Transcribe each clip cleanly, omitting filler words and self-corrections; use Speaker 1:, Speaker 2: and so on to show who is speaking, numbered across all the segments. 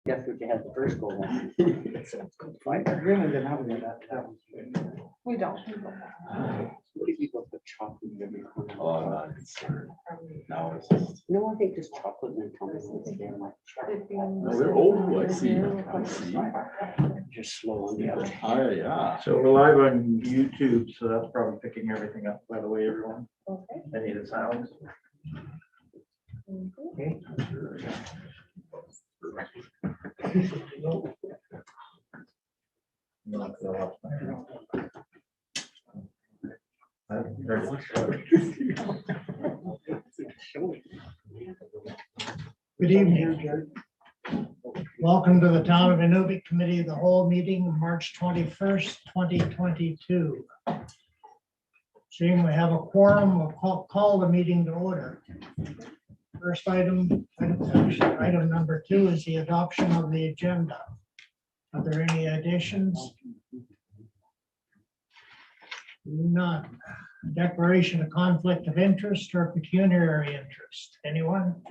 Speaker 1: Guess what you had the first go on?
Speaker 2: Fine, agreement and having that happens.
Speaker 3: We don't.
Speaker 1: Give you the chocolate every corner.
Speaker 4: Oh, I'm not concerned. Now it's just,
Speaker 1: No, I think just chocolate and Thomason's again, like
Speaker 4: no, they're old, I see. I see.
Speaker 1: just slow on the other.
Speaker 4: Oh, yeah.
Speaker 2: So we're live on YouTube, so that's probably picking everything up, by the way, everyone.
Speaker 3: Okay.
Speaker 2: Any of the sounds. Okay.
Speaker 5: Good evening. Welcome to the Town of Inuvik Committee of the Whole meeting, March 21st, 2022. Seeing we have a quorum, we'll call the meeting to order. First item number 2 is the adoption of the agenda. Are there any additions? None. Declaration of conflict of interest or pecuniary interest. Anyone?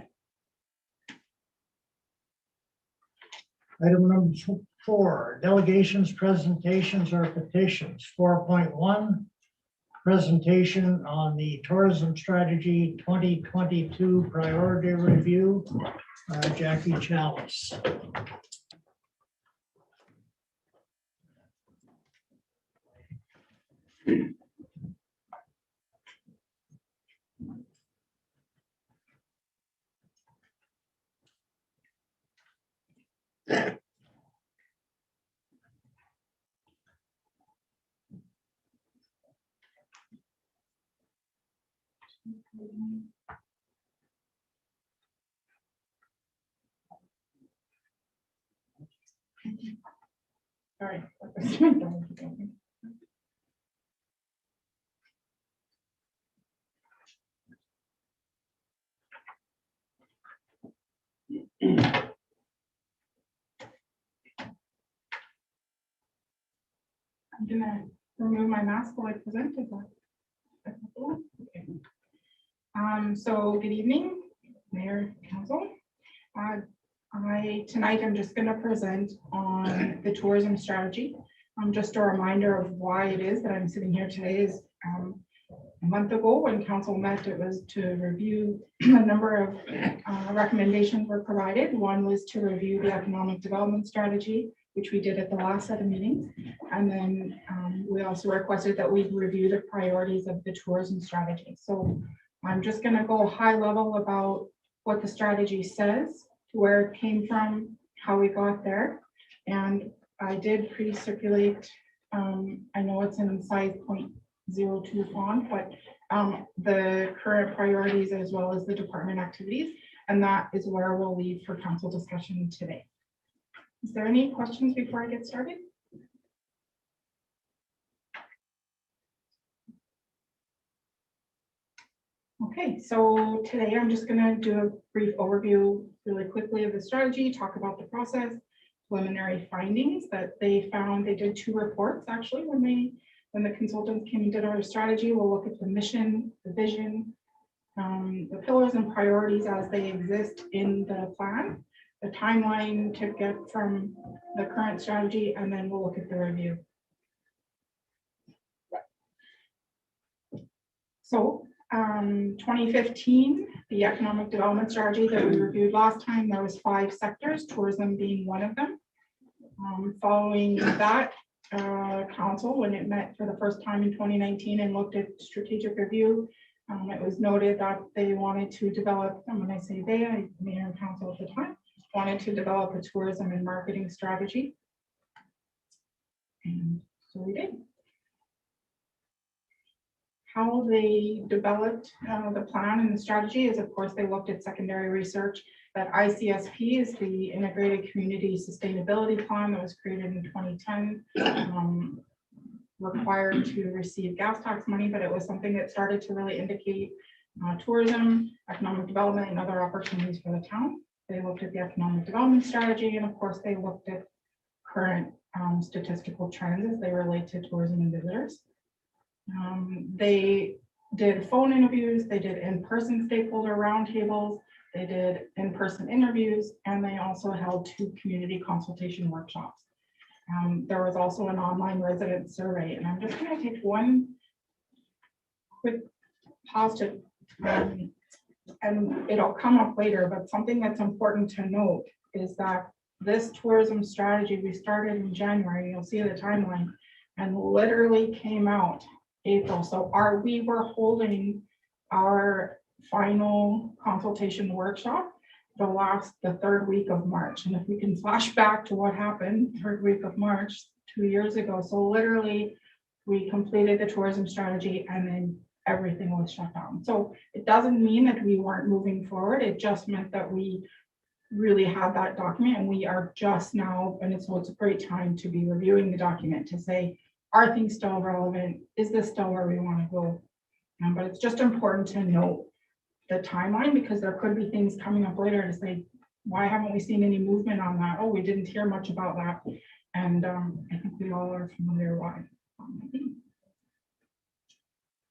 Speaker 5: Item number 4, delegations, presentations, or petitions. 4.1, presentation on the Tourism Strategy 2022 Priority Review, Jackie Chalice.
Speaker 3: Sorry. I'm gonna remove my mask while I present. Is that cool? Okay. So good evening, Mayor, Council. Tonight I'm just going to present on the tourism strategy. Just a reminder of why it is that I'm sitting here today is a month ago when council met, it was to review a number of recommendations were provided. One was to review the economic development strategy, which we did at the last set of meetings. And then we also requested that we review the priorities of the tourism strategy. So I'm just going to go high level about what the strategy says, where it came from, how we got there. And I did pre-circulate, I know it's in size 0.02 font, but the current priorities as well as the department activities. And that is where we'll leave for council discussion today. Is there any questions before I get started? Okay, so today I'm just going to do a brief overview really quickly of the strategy, talk about the process, preliminary findings that they found. They did 2 reports actually when the consultants came and did our strategy. We'll look at the mission, the vision, the pillars and priorities as they exist in the plan, the timeline to get from the current strategy, and then we'll look at the review. So 2015, the economic development strategy that we reviewed last time, there was 5 sectors, tourism being one of them. Following that, council, when it met for the first time in 2019 and looked at strategic review, it was noted that they wanted to develop, and when I say they, mayor and council at the time, wanted to develop a tourism and marketing strategy. And so we did. How they developed the plan and the strategy is, of course, they looked at secondary research. That ICSP is the Integrated Community Sustainability Plan that was created in 2010, required to receive gas tax money, but it was something that started to really indicate tourism, economic development, and other opportunities for the town. They looked at the economic development strategy, and of course, they looked at current statistical trends as they relate to tourism and visitors. They did phone interviews, they did in-person stakeholder roundtables, They did in-person interviews, and they also held 2 community consultation workshops. There was also an online resident survey, and I'm just going to take one quick pause to, and it'll come up later, but something that's important to note is that this tourism strategy we started in January, you'll see the timeline, and literally came out April. So we were holding our final consultation workshop the 3rd week of March. And if we can flash back to what happened 3rd week of March 2 years ago. So literally we completed the tourism strategy and then everything was shut down. So it doesn't mean that we weren't moving forward. It just meant that we really had that document, and we are just now, and it's a great time to be reviewing the document to say, are things still relevant? Is this still where we want to go? But it's just important to note the timeline, because there could be things coming up later to say, why haven't we seen any movement on that? Oh, we didn't hear much about that. And I think we all are familiar why.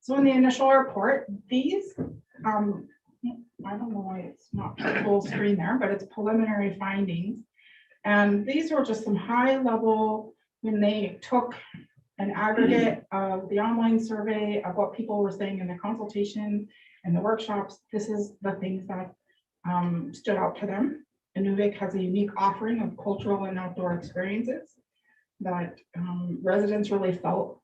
Speaker 3: So in the initial report, these, I don't know why it's not full screen there, but it's preliminary findings. And these were just some high level, when they took an aggregate of the online survey of what people were saying in the consultation and the workshops. This is the things that stood out to them. Inuvik has a unique offering of cultural and outdoor experiences that residents really felt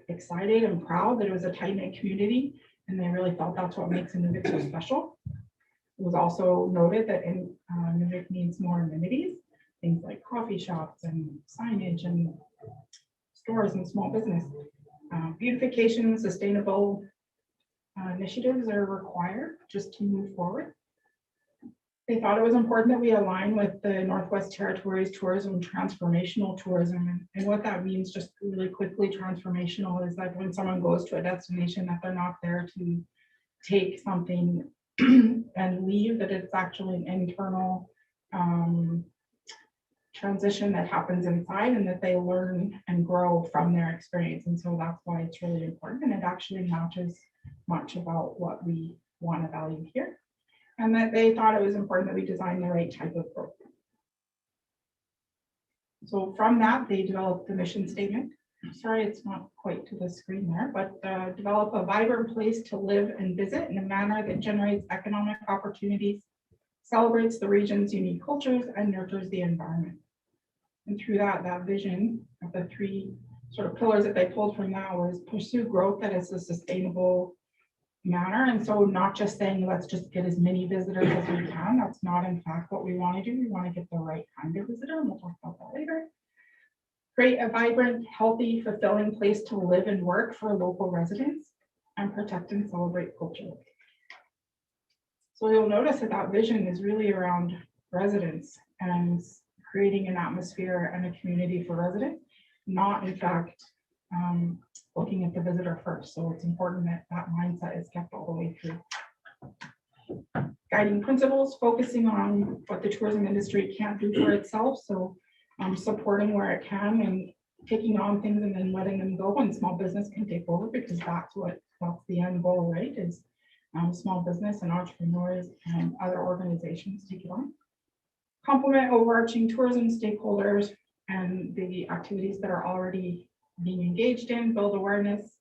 Speaker 3: excited and proud that it was a tight-knit community, and they really felt that's what makes Inuvik so special. It was also noted that Inuvik needs more amenities, things like coffee shops and signage and stores and small business. Beautification, sustainable initiatives are required just to move forward. They thought it was important that we align with the Northwest Territories tourism, transformational tourism. And what that means, just really quickly, transformational is that when someone goes to a destination, that they're not there to take something and leave, that it's actually an internal transition that happens inside, and that they learn and grow from their experience. And so that's why it's really important, and it actually matches much about what we want to value here, and that they thought it was important that we design the right type of program. So from that, they developed the mission statement. Sorry, it's not quite to the screen there, but develop a vibrant place to live and visit in a manner that generates economic opportunities, celebrates the region's unique cultures, and nurtures the environment. And through that vision of the 3 sort of pillars that they pulled from that was pursue growth that is a sustainable manner. And so not just saying, let's just get as many visitors as we can. That's not in fact what we want to do. We want to get the right kind of visitor, and we'll talk about that later. Create a vibrant, healthy, fulfilling place to live and work for local residents, and protect and celebrate culture. So you'll notice that vision is really around residents and creating an atmosphere and a community for residents, not in fact looking at the visitor first. So it's important that that mindset is kept all the way through. Guiding principles, focusing on what the tourism industry can't do for itself. So supporting where it can and taking on things and then letting them go, and small business can take over, because that's the end goal, right? Is small business and entrepreneurs and other organizations take it on. Complement overarching tourism stakeholders and the activities that are already being engaged in, build awareness,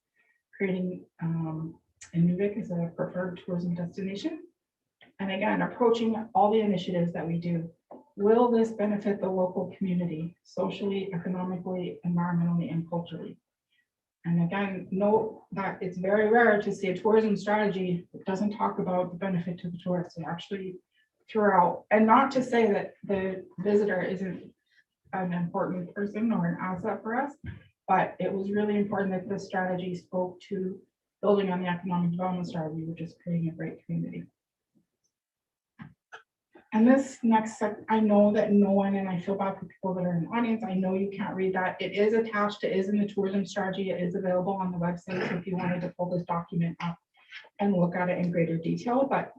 Speaker 3: creating Inuvik as a preferred tourism destination. And again, approaching all the initiatives that we do. Will this benefit the local community, socially, economically, environmentally, and culturally? And again, note that it's very rare to see a tourism strategy that doesn't talk about the benefit to the tourists. And actually throughout, and not to say that the visitor isn't an important person or an asset for us, but it was really important that the strategy spoke to building on the economic development strategy, which is creating a great community. And this next, I know that no one, and I feel bad for people that are in the audience, I know you can't read that. It is attached, it is in the tourism strategy, it is available on the website. So if you wanted to pull this document up and look at it in greater detail, but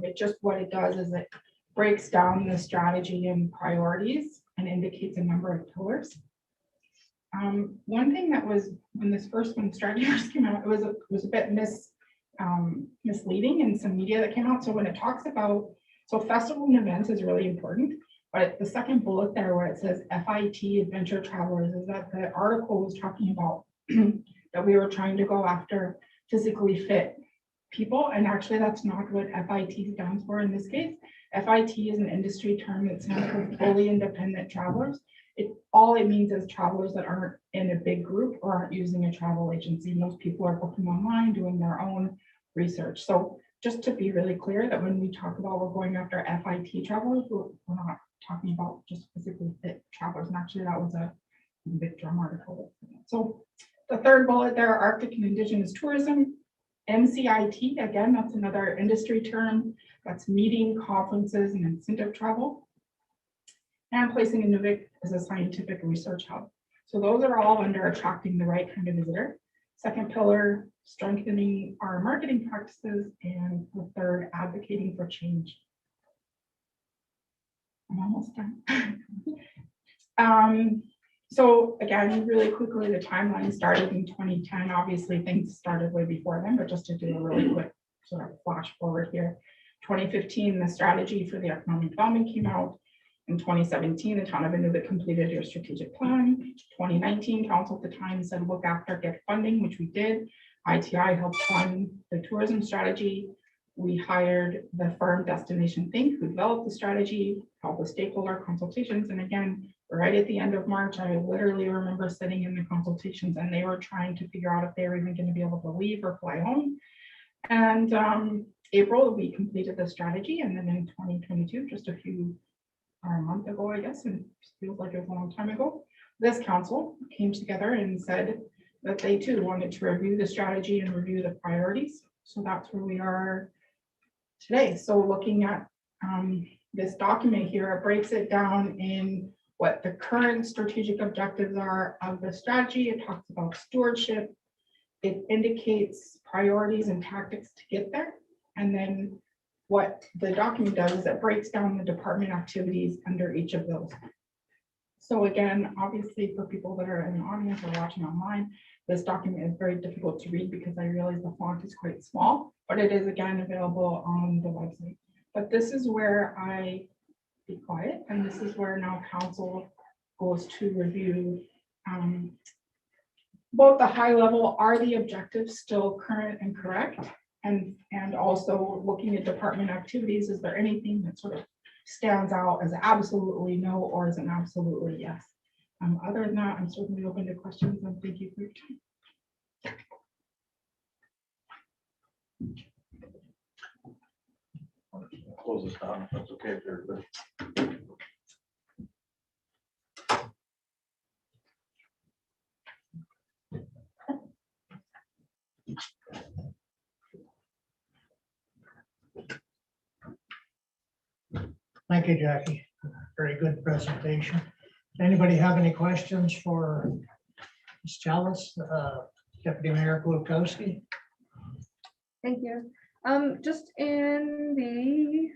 Speaker 3: it just, what it does is it breaks down the strategy and priorities and indicates a number of pillars. One thing that was, when this first one strategy first came out, it was a bit misleading in some media that came out. So when it talks about, so festival and events is really important, but the second bullet there where it says FIT adventure travelers is that the article was talking about that we were trying to go after physically fit people, and actually that's not what FIT stands for in this case. FIT is an industry term that stands for fully independent travelers. All it means is travelers that aren't in a big group or aren't using a travel agency. Most people are booking online, doing their own research. So just to be really clear that when we talk about we're going after FIT travelers, we're not talking about just physically fit travelers. And actually that was a big drum article. So the third bullet there, Arctic and Indigenous tourism. MCIT, again, that's another industry term. That's meeting, conferences, and incentive travel. And placing Inuvik as a scientific research hub. So those are all under attracting the right kind of visitor. Second pillar, strengthening our marketing practices. And the third, advocating for change. I'm almost done. So again, really quickly, the timeline started in 2010. Obviously, things started way before then, but just to do a really quick sort of flash forward here. 2015, the strategy for the economic development came out. In 2017, the town of Inuvik completed your strategic plan. 2019, council at the time said, look after, get funding, which we did. ITI helped fund the tourism strategy. We hired the firm Destination Think, who developed the strategy, called the Stakeholder Consultations. And again, right at the end of March, I literally remember sitting in the consultations and they were trying to figure out if they were even going to be able to leave or fly home. And April, we completed the strategy. And then in 2022, just a month ago, I guess, and it feels like it was a long time ago, this council came together and said that they too wanted to review the strategy and review the priorities. So that's where we are today. So looking at this document here, it breaks it down in what the current strategic objectives are of the strategy. It talks about stewardship. It indicates priorities and tactics to get there. And then what the document does is it breaks down the department activities under each of those. So again, obviously for people that are in the audience or watching online, this document is very difficult to read because I realize the font is quite small, but it is again available on the website. But this is where I be quiet, and this is where now council goes to review both the high level, are the objectives still current and correct? And also looking at department activities, is there anything that sort of stands out as absolutely no, or is an absolutely yes? Other than that, I'm certainly open to questions, and thank you for your time.
Speaker 2: Close this down, if that's okay for everybody.
Speaker 5: Thank you, Jackie. Very good presentation. Anybody have any questions for Ms. Chalice, Deputy Mayor Kulakowski?
Speaker 6: Thank you. Just in the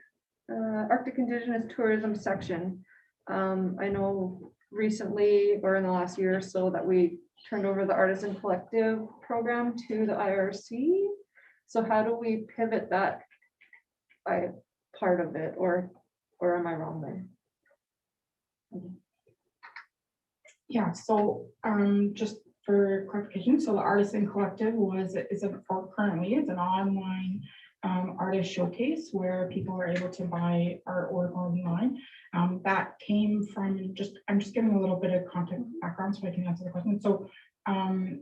Speaker 6: Arctic Indigenous Tourism section, I know recently or in the last year or so that we turned over the Artisan Collective program to the IRC. So how do we pivot that by part of it, or am I wrong there?
Speaker 3: Yeah, so just for clarification, so the Artisan Collective currently is an online artist showcase where people are able to buy artwork online. That came from I'm just giving a little bit of content background so I can answer the question. So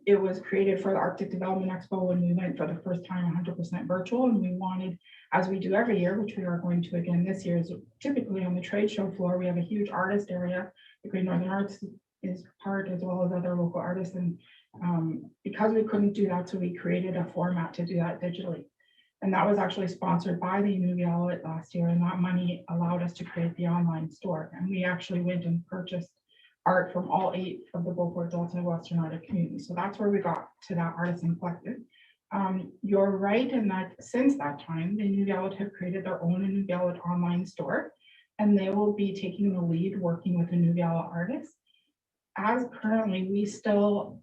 Speaker 3: it was created for the Arctic Development Expo when we went for the first time 100% virtual, and we wanted, as we do every year, which we are going to again this year, is typically on the trade show floor, we have a huge artist area. The Great Northern Arts is part, as well as other local artists. And because we couldn't do that, so we created a format to do that digitally. And that was actually sponsored by the Inuvik last year, and that money allowed us to create the online store. And we actually went and purchased art from all 8 of the Beaufort Delta Western Arctic communities. So that's where we got to that Artisan Collective. You're right in that since that time, the Inuvik have created their own Inuvik online store, and they will be taking the lead working with Inuvik artists. As currently, we still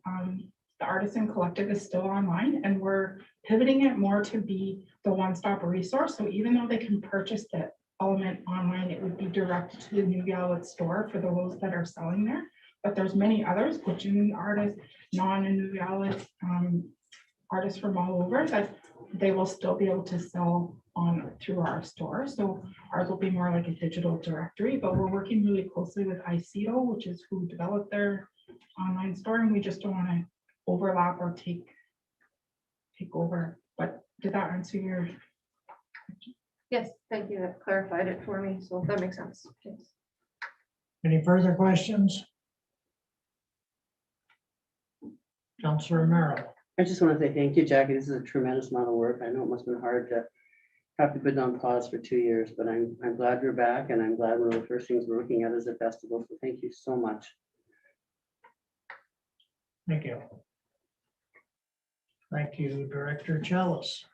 Speaker 3: the Artisan Collective is still online, and we're pivoting it more to be the one-stop resource. So even though they can purchase the element online, it would be directed to the New Outlet store for those that are selling there. But there's many others, Gwich'in artists, non-New Outlet artists from all over, that they will still be able to sell on through our store. So ours will be more like a digital directory, but we're working really closely with ICEO, which is who developed their online store, and we just don't want to overlap or take over. But did that answer your?
Speaker 6: Yes, thank you. That clarified it for me. So that makes sense. Thanks.
Speaker 5: Any further questions? Councillor Merrill.
Speaker 7: I just want to say thank you, Jackie. This is a tremendous amount of work. I know it must have been hard to have to put on pause for 2 years, but I'm glad you're back, and I'm glad one of the first things we're looking at is a festival. So thank you so much.
Speaker 5: Thank you. Thank you, Director Chalice.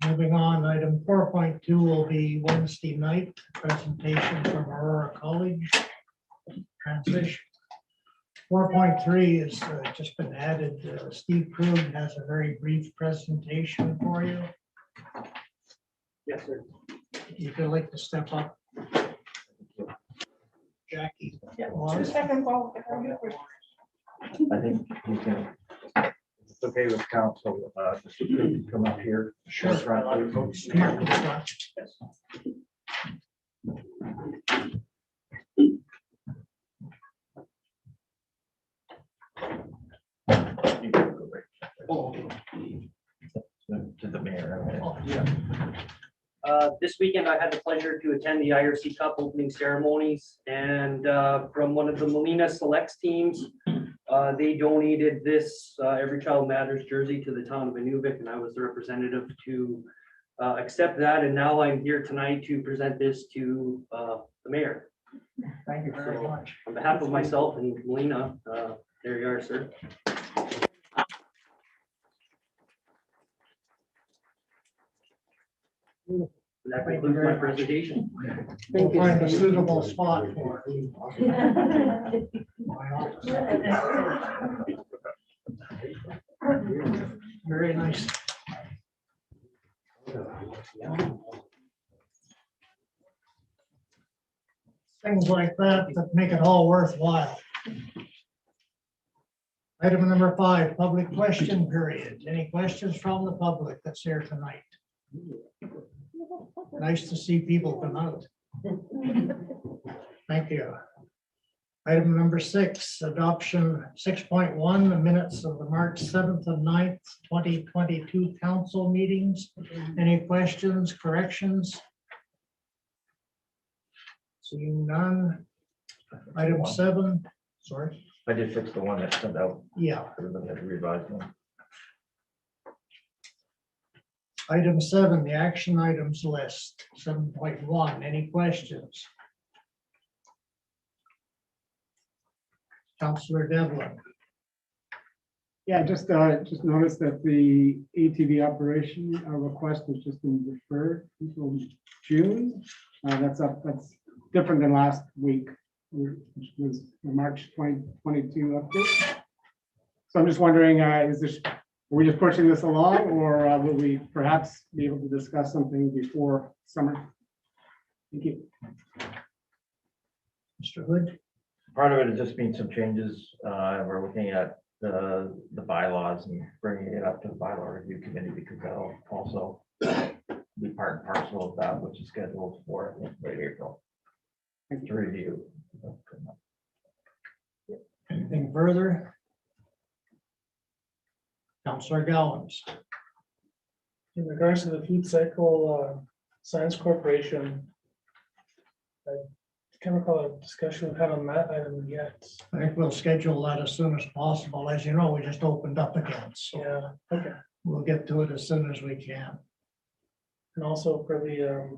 Speaker 5: Moving on, item 4.2 will be Wednesday night presentation from Aurora College. Transition. 4.3 is just been added. Steve Krug has a very brief presentation for you.
Speaker 2: Yes, sir.
Speaker 5: If you'd like to step up. Jackie.
Speaker 3: Yeah, 2 seconds.
Speaker 2: I think you can, if it's okay with council, just to come up here.
Speaker 5: Sure. Come up to the front.
Speaker 2: You can go right to the mayor.
Speaker 5: Oh, yeah.
Speaker 8: This weekend, I had the pleasure to attend the IRC Cup opening ceremonies, and from one of the Molina Selects teams, they donated this Every Child Matters jersey to the town of Inuvik, and I was the representative to accept that, and now I'm here tonight to present this to the mayor.
Speaker 5: Thank you very much.
Speaker 8: On behalf of myself and Molina, there you are, sir. And that concludes my presentation.
Speaker 5: We'll find a suitable spot for it. My office. Very nice. Things like that make it all worthwhile. Item number 5, public question period. Any questions from the public that's here tonight? Nice to see people come out. Thank you. Item number 6, adoption 6.1, the minutes of the March 7th and 9th, 2022 council meetings. Any questions, corrections? Seeing none. Item 7, sorry.
Speaker 2: I did fix the one that sent out.
Speaker 5: Yeah.
Speaker 2: Everybody had to revise them.
Speaker 5: Item 7, the action items list, 7.1. Any questions? Councillor Devlin.
Speaker 1: Yeah, just noticed that the ATV operation request was just been deferred until June. That's different than last week, which was the March 2022 update. So I'm just wondering, are we just pushing this along, or will we perhaps be able to discuss something before summer? Thank you.
Speaker 5: Mr. Hood.
Speaker 2: Part of it has just been some changes. We're looking at the bylaws and bringing it up to the bylaw review committee, because that'll also be part and parcel of that, which is scheduled for, I think, late April to review.
Speaker 5: Anything further? Councillor Gowans.
Speaker 9: In regards to the Food Cycle Science Corporation, I can't recall a discussion we've had on that item yet.
Speaker 5: I think we'll schedule that as soon as possible. As you know, we just opened up again, so
Speaker 9: Yeah, okay.
Speaker 5: we'll get to it as soon as we can.
Speaker 9: And also for the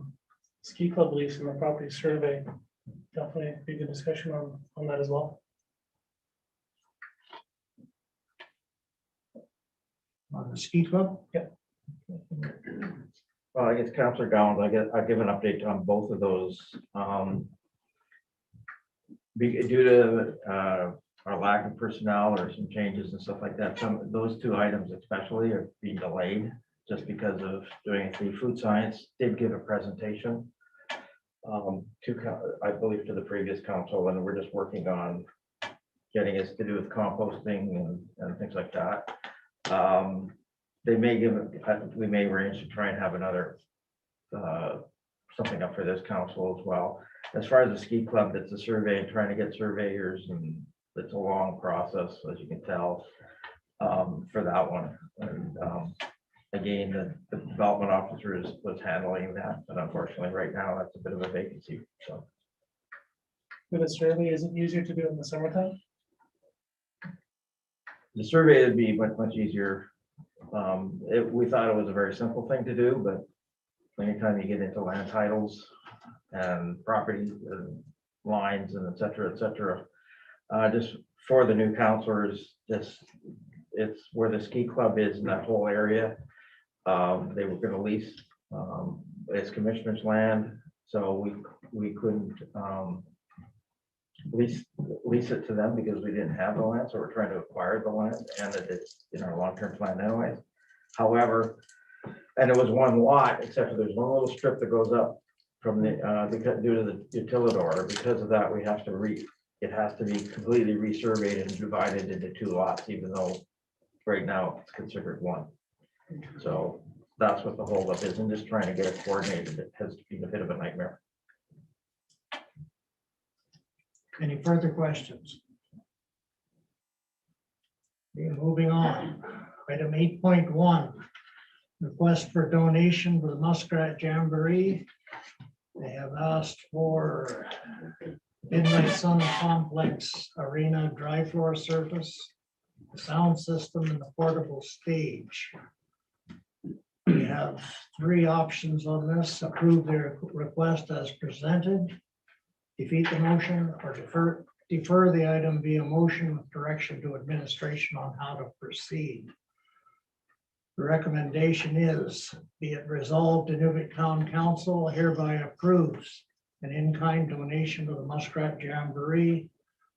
Speaker 9: ski club lease and the property survey, definitely be a good discussion on that as well.
Speaker 5: On the ski club?
Speaker 9: Yeah.
Speaker 2: Well, I guess Councillor Gowans, I'll give an update on both of those. Due to our lack of personnel or some changes and stuff like that. Some, those two items especially are being delayed just because of doing the food science did give a presentation I believe to the previous council, and we're just working on getting us to do with composting and things like that. They may give, we may arrange to try and have another something up for this council as well. As far as the ski club, it's a survey and trying to get surveyors, and it's a long process, as you can tell, for that one. And again, the development officer was handling that, but unfortunately, right now, that's a bit of a vacancy, so.
Speaker 9: With a survey, is it easier to do in the summertime?
Speaker 2: The survey would be much easier. We thought it was a very simple thing to do, but anytime you get into land titles and property lines and et cetera, just for the new counselors, it's where the ski club is in that whole area. They were gonna lease, it's commissioner's land, so we couldn't lease it to them because we didn't have the land, so we're trying to acquire the land, and it's in our long-term plan anyways. However, and it was one lot, except for there's one little strip that goes up from the, because due to the utility order, because of that, we have to it has to be completely resurveyed and divided into two lots, even though right now it's considered one. So that's what the holdup is, and just trying to get it coordinated. It has been a bit of a nightmare.
Speaker 5: Any further questions? Okay, moving on. Item 8.1, request for donation for the Muskrat Jamboree. They have asked for Midnight Sun Complex Arena dry floor surface, the sound system, and the portable stage. We have three options on this: approve their request as presented, defeat the motion, or defer the item via motion with direction to administration on how to proceed. The recommendation is, be it resolved, Inuvik Town Council hereby approves an in-kind donation to the Muskrat Jamboree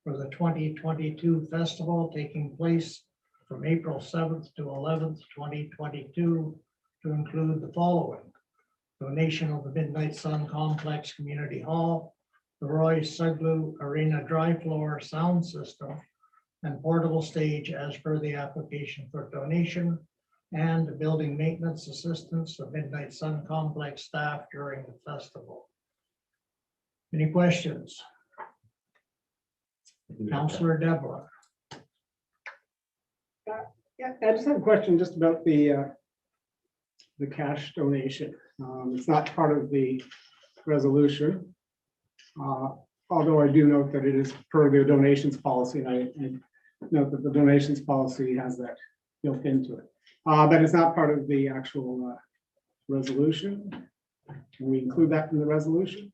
Speaker 5: for the 2022 festival taking place from April 7th to 11th, 2022, to include the following: donation of the Midnight Sun Complex Community Hall, the Roy Suglu Arena dry floor sound system, and portable stage as per the application for donation, and building maintenance assistance of Midnight Sun Complex staff during the festival. Any questions? Councillor Deborah.
Speaker 1: Yeah, I just have a question just about the cash donation. It's not part of the resolution. Although I do note that it is per the donations policy, and I note that the donations policy has that built into it. But it's not part of the actual resolution. Can we include that in the resolution?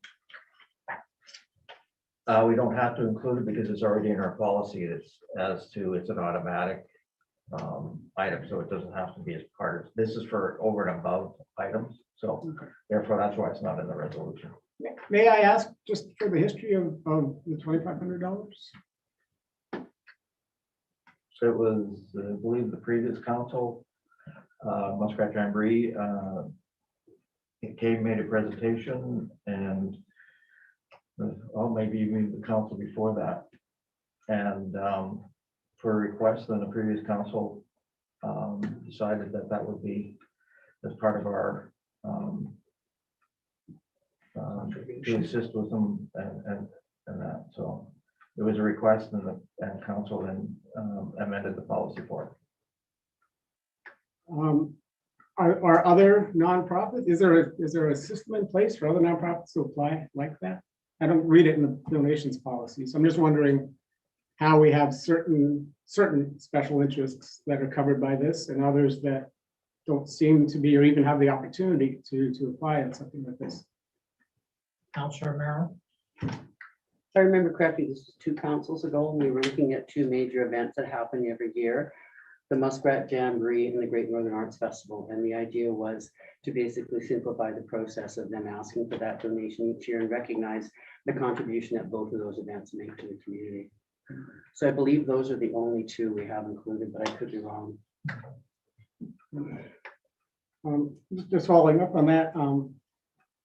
Speaker 2: We don't have to include it because it's already in our policy. It's an automatic item, so it doesn't have to be as part of, this is for over and above items. So therefore, that's why it's not in the resolution.
Speaker 1: May I ask just for the history of the $2,500?
Speaker 2: So it was, I believe, the previous council, Muskrat Jamboree, it came, made a presentation, and maybe even the council before that. And for a request, then the previous council decided that that would be as part of our to assist with them and that. So it was a request, and council then amended the policy for it.
Speaker 1: Are other nonprofits, is there a system in place for other nonprofits to apply like that? I don't read it in the donations policy, so I'm just wondering how we have certain special interests that are covered by this and others that don't seem to be or even have the opportunity to apply in something like this.
Speaker 5: Councillor Merrill.
Speaker 7: If I remember correctly, this was 2 councils ago, and we were looking at 2 major events that happen every year: the Muskrat Jamboree and the Great Northern Arts Festival. And the idea was to basically simplify the process of them asking for that donation each year and recognize the contribution that both of those events make to the community. So I believe those are the only two we have included, but I could be wrong.
Speaker 1: Just following up on that,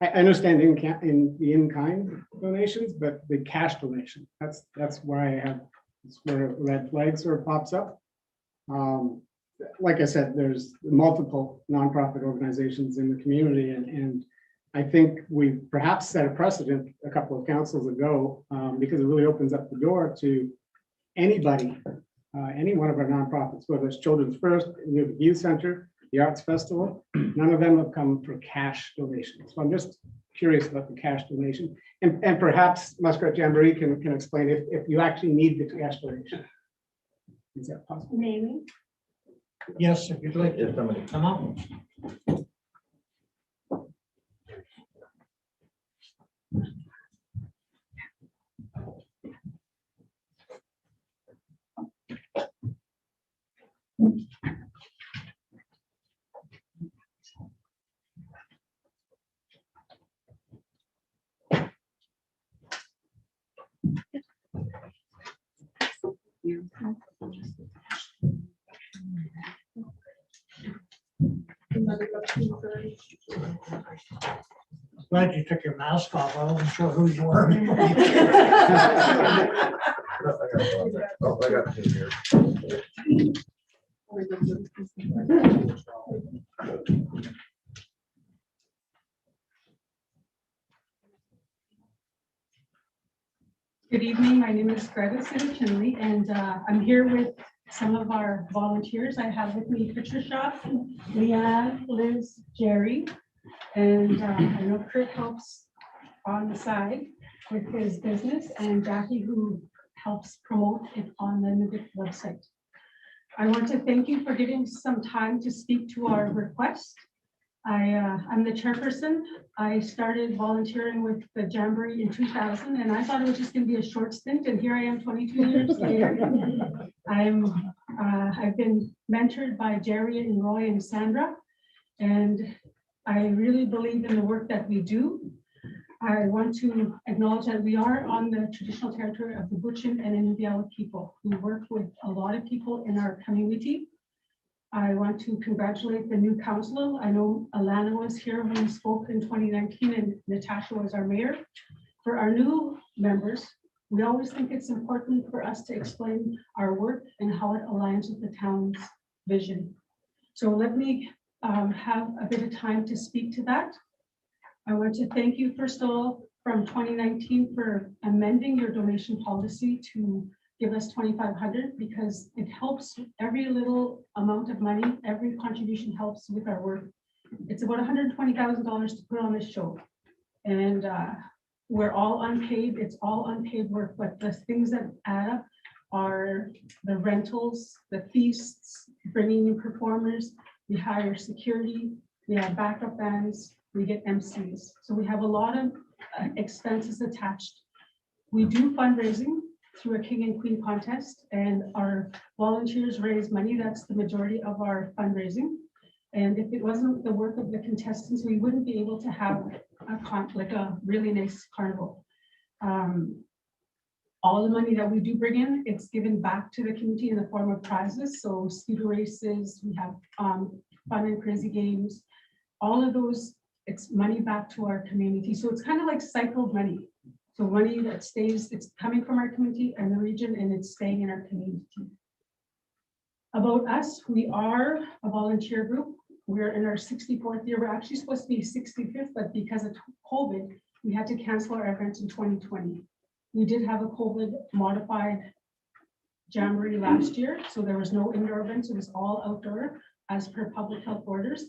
Speaker 1: I understand in the in-kind donations, but the cash donation, that's where I have, that's where red flag sort of pops up. Like I said, there's multiple nonprofit organizations in the community, and I think we perhaps set a precedent a couple of councils ago, because it really opens up the door to anybody, any one of our nonprofits, whether it's Children's First, the Youth Center, the Arts Festival, none of them have come for cash donations. So I'm just curious about the cash donation. And perhaps Muskrat Jamboree can explain if you actually need the cash donation. Is that possible?
Speaker 6: Maybe.
Speaker 5: Yes, if you'd like
Speaker 2: If
Speaker 5: to
Speaker 2: somebody,
Speaker 5: come up. Glad you took your mask off. I wasn't sure who you were.
Speaker 4: Oh, I got it here.
Speaker 10: Good evening, my name is Greta Sidicinley, and I'm here with some of our volunteers. I have with me Patricia, Leanne, Liz, Jerry, and I know Kurt helps on the side with his business, and Jackie, who helps promote it on the Inuvik website. I want to thank you for giving some time to speak to our request. I'm the chairperson. I started volunteering with the Jamboree in 2000, and I thought it was just going to be a short stint, and here I am 22 years later. I've been mentored by Jerry and Roy and Sandra, and I really believe in the work that we do. I want to acknowledge that we are on the traditional territory of the Butchin and Inuvialuit people. We work with a lot of people in our community. I want to congratulate the new council. I know Alana was here when we spoke in 2019 and Natasha was our mayor. For our new members, we always think it's important for us to explain our work and how it aligns with the town's vision. So let me have a bit of time to speak to that. I want to thank you, first of all, from 2019 for amending your donation policy to give us 2,500, because it helps. Every little amount of money, every contribution helps with our work. It's about $120,000 to put on this show. And we're all unpaid. It's all unpaid work, but the things that add up are the rentals, the feasts, bringing in performers. We hire security, we have backup bands, we get MCs. So we have a lot of expenses attached. We do fundraising through a King and Queen contest, and our volunteers raise money. That's the majority of our fundraising. And if it wasn't the work of the contestants, we wouldn't be able to have a really nice carnival. All the money that we do bring in, it's given back to the community in the form of prizes. So speed races, we have fun and crazy games, all of those, it's money back to our community. So it's kind of like cycled money. So money that stays, it's coming from our community and the region, and it's staying in our community. About us, we are a volunteer group. We're in our 64th year. We're actually supposed to be 65th, but because of COVID, we had to cancel our event in 2020. We did have a COVID modified Jamboree last year, so there was no indoor events. It was all outdoor as per public health orders.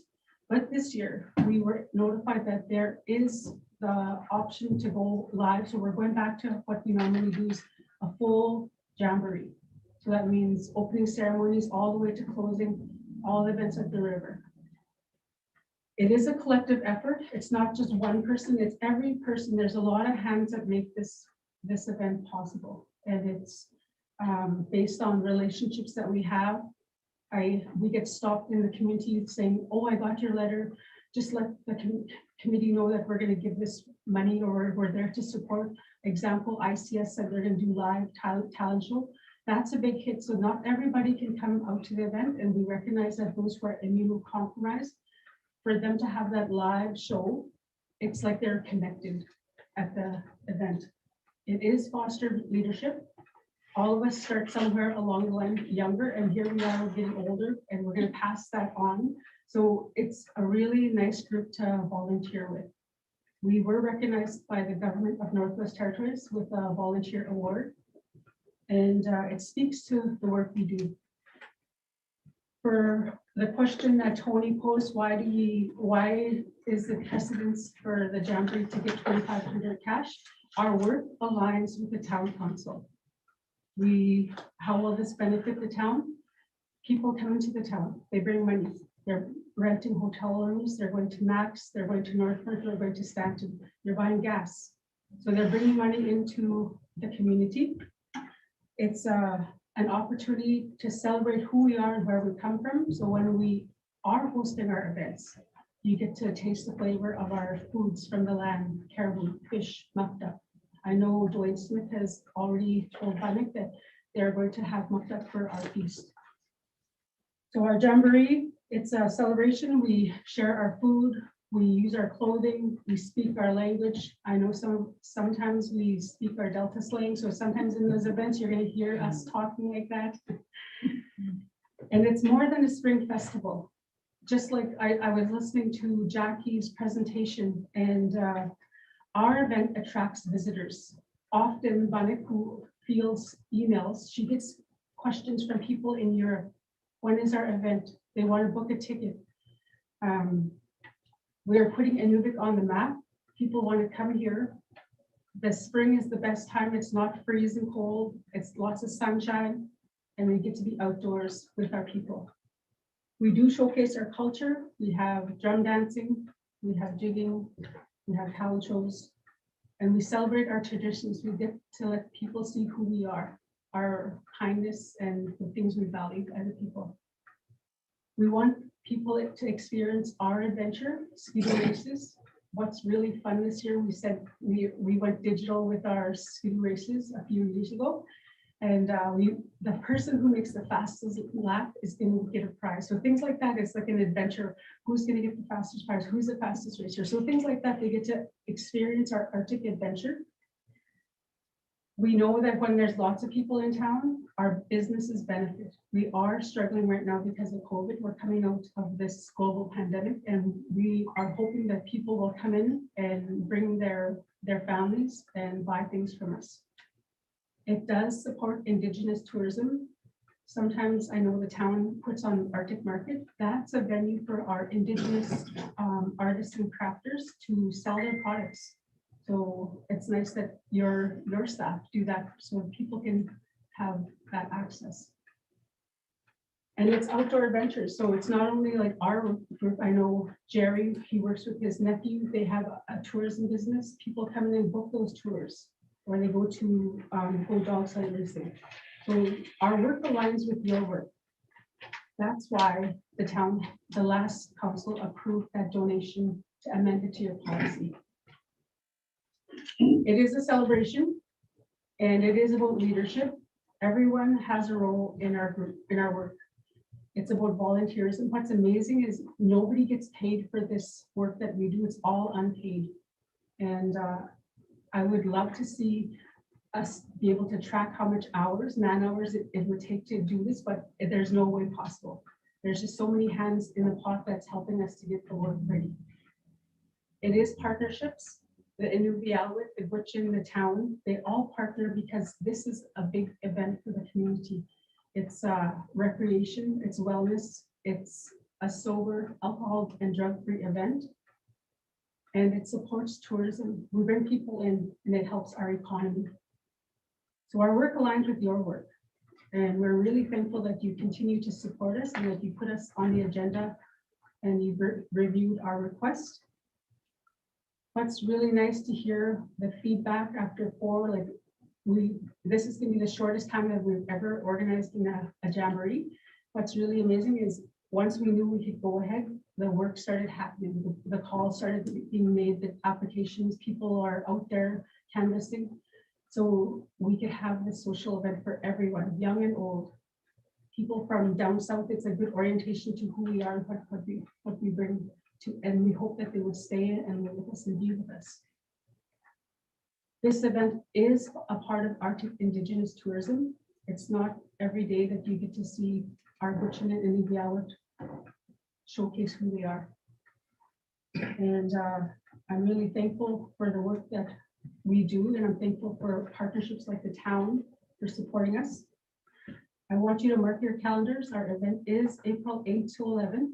Speaker 10: But this year, we were notified that there is the option to go live. So we're going back to what we normally do, is a full Jamboree. So that means opening ceremonies all the way to closing, all events at the river. It is a collective effort. It's not just one person, it's every person. There's a lot of hands that make this event possible. And it's based on relationships that we have. We get stopped in the community saying, oh, I got your letter. Just let the committee know that we're gonna give this money or we're there to support. Example, ICS said they're gonna do live talent show. That's a big hit. So not everybody can come out to the event, and we recognize that those who are immunocompromised, for them to have that live show, it's like they're connected at the event. It is fostered leadership. All of us start somewhere along the line younger, and here we are getting older, and we're going to pass that on. So it's a really nice group to volunteer with. We were recognized by the government of Northwest Territories with a volunteer award, and it speaks to the work we do. For the question that Tony posed, why is the precedence for the Jamboree to get 2,500 cash? Our work aligns with the town council. How will this benefit the town? People come into the town, they bring money, they're renting hotel rooms, they're going to Max, they're going to Northford, they're going to Stanton, they're buying gas. So they're bringing money into the community. It's an opportunity to celebrate who we are and where we come from. So when we are hosting our events, you get to taste the flavor of our foods from the land, caribou, fish, mucked up. I know Dwayne Smith has already told Bannock that they're going to have mucked up for our feast. So our Jamboree, it's a celebration. We share our food, we use our clothing, we speak our language. I know sometimes we speak our Delta slang, so sometimes in those events, you're gonna hear us talking like that. And it's more than a spring festival. Just like I was listening to Jackie's presentation, and our event attracts visitors. Often Bannock, who fields emails, she gets questions from people in Europe. When is our event? They want to book a ticket. We are putting Inuvik on the map. People want to come here. The spring is the best time. It's not freezing cold. It's lots of sunshine, and we get to be outdoors with our people. We do showcase our culture. We have drum dancing, we have jigging, we have talent shows, and we celebrate our traditions. We get to let people see who we are, our kindness, and the things we value as a people. We want people to experience our adventure, scooter races. What's really fun this year, we said we went digital with our scooter races a few years ago. And the person who makes the fastest lap is going to get a prize. So things like that, it's like an adventure. Who's going to get the fastest prize? Who's the fastest racer? So things like that, they get to experience our Arctic adventure. We know that when there's lots of people in town, our businesses benefit. We are struggling right now because of COVID. We're coming out of this global pandemic, and we are hoping that people will come in and bring their families and buy things from us. It does support Indigenous tourism. Sometimes I know the town puts on Arctic Market. That's a venue for our Indigenous artists and crafters to sell their products. So it's nice that your staff do that so people can have that access. And it's outdoor adventures. So it's not only like our group. I know Jerry, he works with his nephew. They have a tourism business. People come in and book those tours, or they go to go dog sled racing. So our work aligns with your work. That's why the last council approved that donation to amend it to your policy. It is a celebration, and it is about leadership. Everyone has a role in our group, in our work. It's about volunteers, and what's amazing is nobody gets paid for this work that we do. It's all unpaid, and I would love to see us be able to track how much man hours it would take to do this, but there's no way possible. There's just so many hands in the pot that's helping us to get the work ready. It is partnerships. The Inuvik, the Gwich'in, the town, they all partner because this is a big event for the community. It's recreation, it's wellness, it's a sober, alcohol and drug-free event. And it supports tourism. We bring people in, and it helps our economy. So our work aligns with your work. And we're really thankful that you continue to support us and that you put us on the agenda and you've reviewed our request. What's really nice to hear the feedback after this is going to be the shortest time that we've ever organized in a Jamboree. What's really amazing is once we knew we could go ahead, the work started happening, the calls started being made, the applications, people are out there canvassing. So we could have this social event for everyone, young and old. People from down south, it's a good orientation to who we are and what we bring to, and we hope that they would stay and live with us and be with us. This event is a part of Arctic Indigenous tourism. It's not every day that you get to see our Gwich'in and Inuvialuit showcase who they are. And I'm really thankful for the work that we do, and I'm thankful for partnerships like the town for supporting us. I want you to mark your calendars. Our event is April 8th to 11th.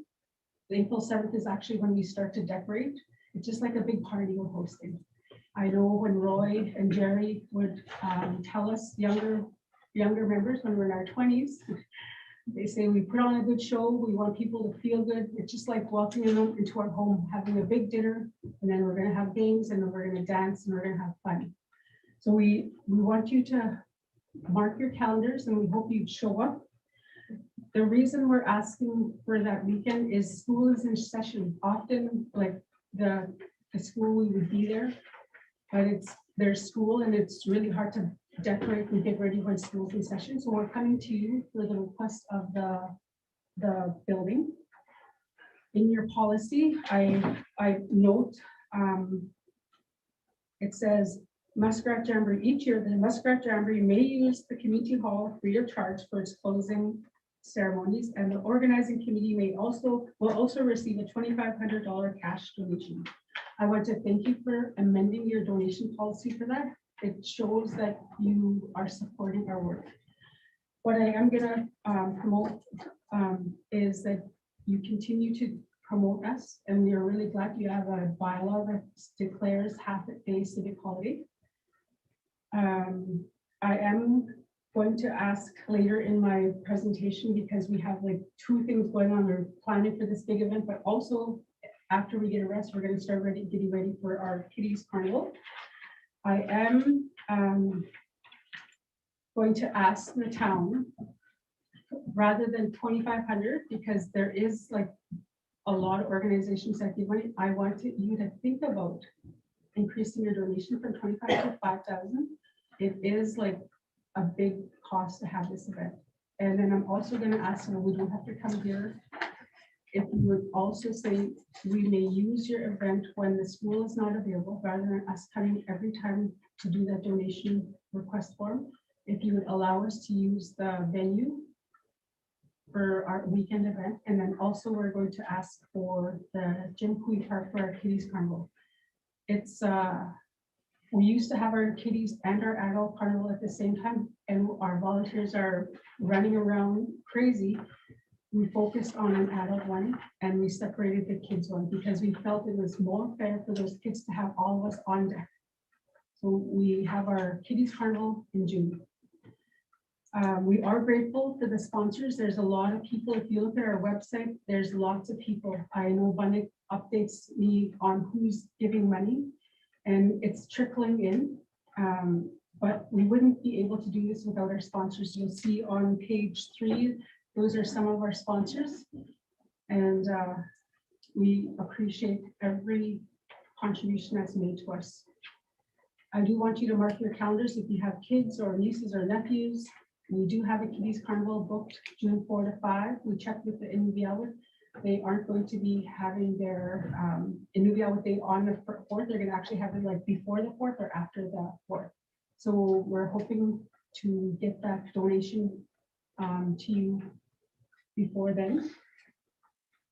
Speaker 10: April 7th is actually when we start to decorate. It's just like a big party we're hosting. I know when Roy and Jerry would tell us younger members when we're in our 20s, they say we put on a good show, we want people to feel good. It's just like welcoming them into our home, having a big dinner, and then we're going to have games, and then we're going to dance, and we're going to have fun. So we want you to mark your calendars, and we hope you'd show up. The reason we're asking for that weekend is school is in session. Often, like the school, we would be there, but there's school, and it's really hard to decorate and get ready when school's in session. So we're coming to you for the request of the building. In your policy, I note it says Muskrat Jamboree. Each year, the Muskrat Jamboree may use the community hall free of charge for its closing ceremonies, and the organizing committee will also receive a $2,500 cash donation. I want to thank you for amending your donation policy for that. It shows that you are supporting our work. What I am gonna promote is that you continue to promote us, and we are really glad you have a bylaw that declares half-a-day civic holiday. I am going to ask later in my presentation, because we have like two things going on. We're planning for this big event, but also after we get a rest, we're going to start getting ready for our Kiddies Carnival. I am going to ask the town, rather than 2,500, because there is like a lot of organizations that give money, I want you to think about increasing your donation from 25 to 5,000. It is like a big cost to have this event. And then I'm also going to ask, we don't have to come here, if you would also say we may use your event when the school is not available, rather than us coming every time to do that donation request form. If you would allow us to use the venue for our weekend event, and then also we're going to ask for the Jim Cooey Park for our Kiddies Carnival. It's we used to have our kiddies and our adult carnival at the same time, and our volunteers are running around crazy. We focused on an adult one, and we separated the kids one because we felt it was more fair for those kids to have all of us on deck. So we have our Kiddies Carnival in June. We are grateful for the sponsors. There's a lot of people. If you look at our website, there's lots of people. I know Bunnick updates me on who's giving money, and it's trickling in. But we wouldn't be able to do this without our sponsors. You'll see on page 3, those are some of our sponsors. And we appreciate every contribution that's made to us. I do want you to mark your calendars if you have kids or nieces or nephews. We do have a Kiddies Carnival booked June 4 to 5. We checked with the Inuvialuit. They aren't going to be having their Inuvialuit Day on the 4th. They're going to actually have it like before the 4th or after the 4th. So we're hoping to get that donation to you before then.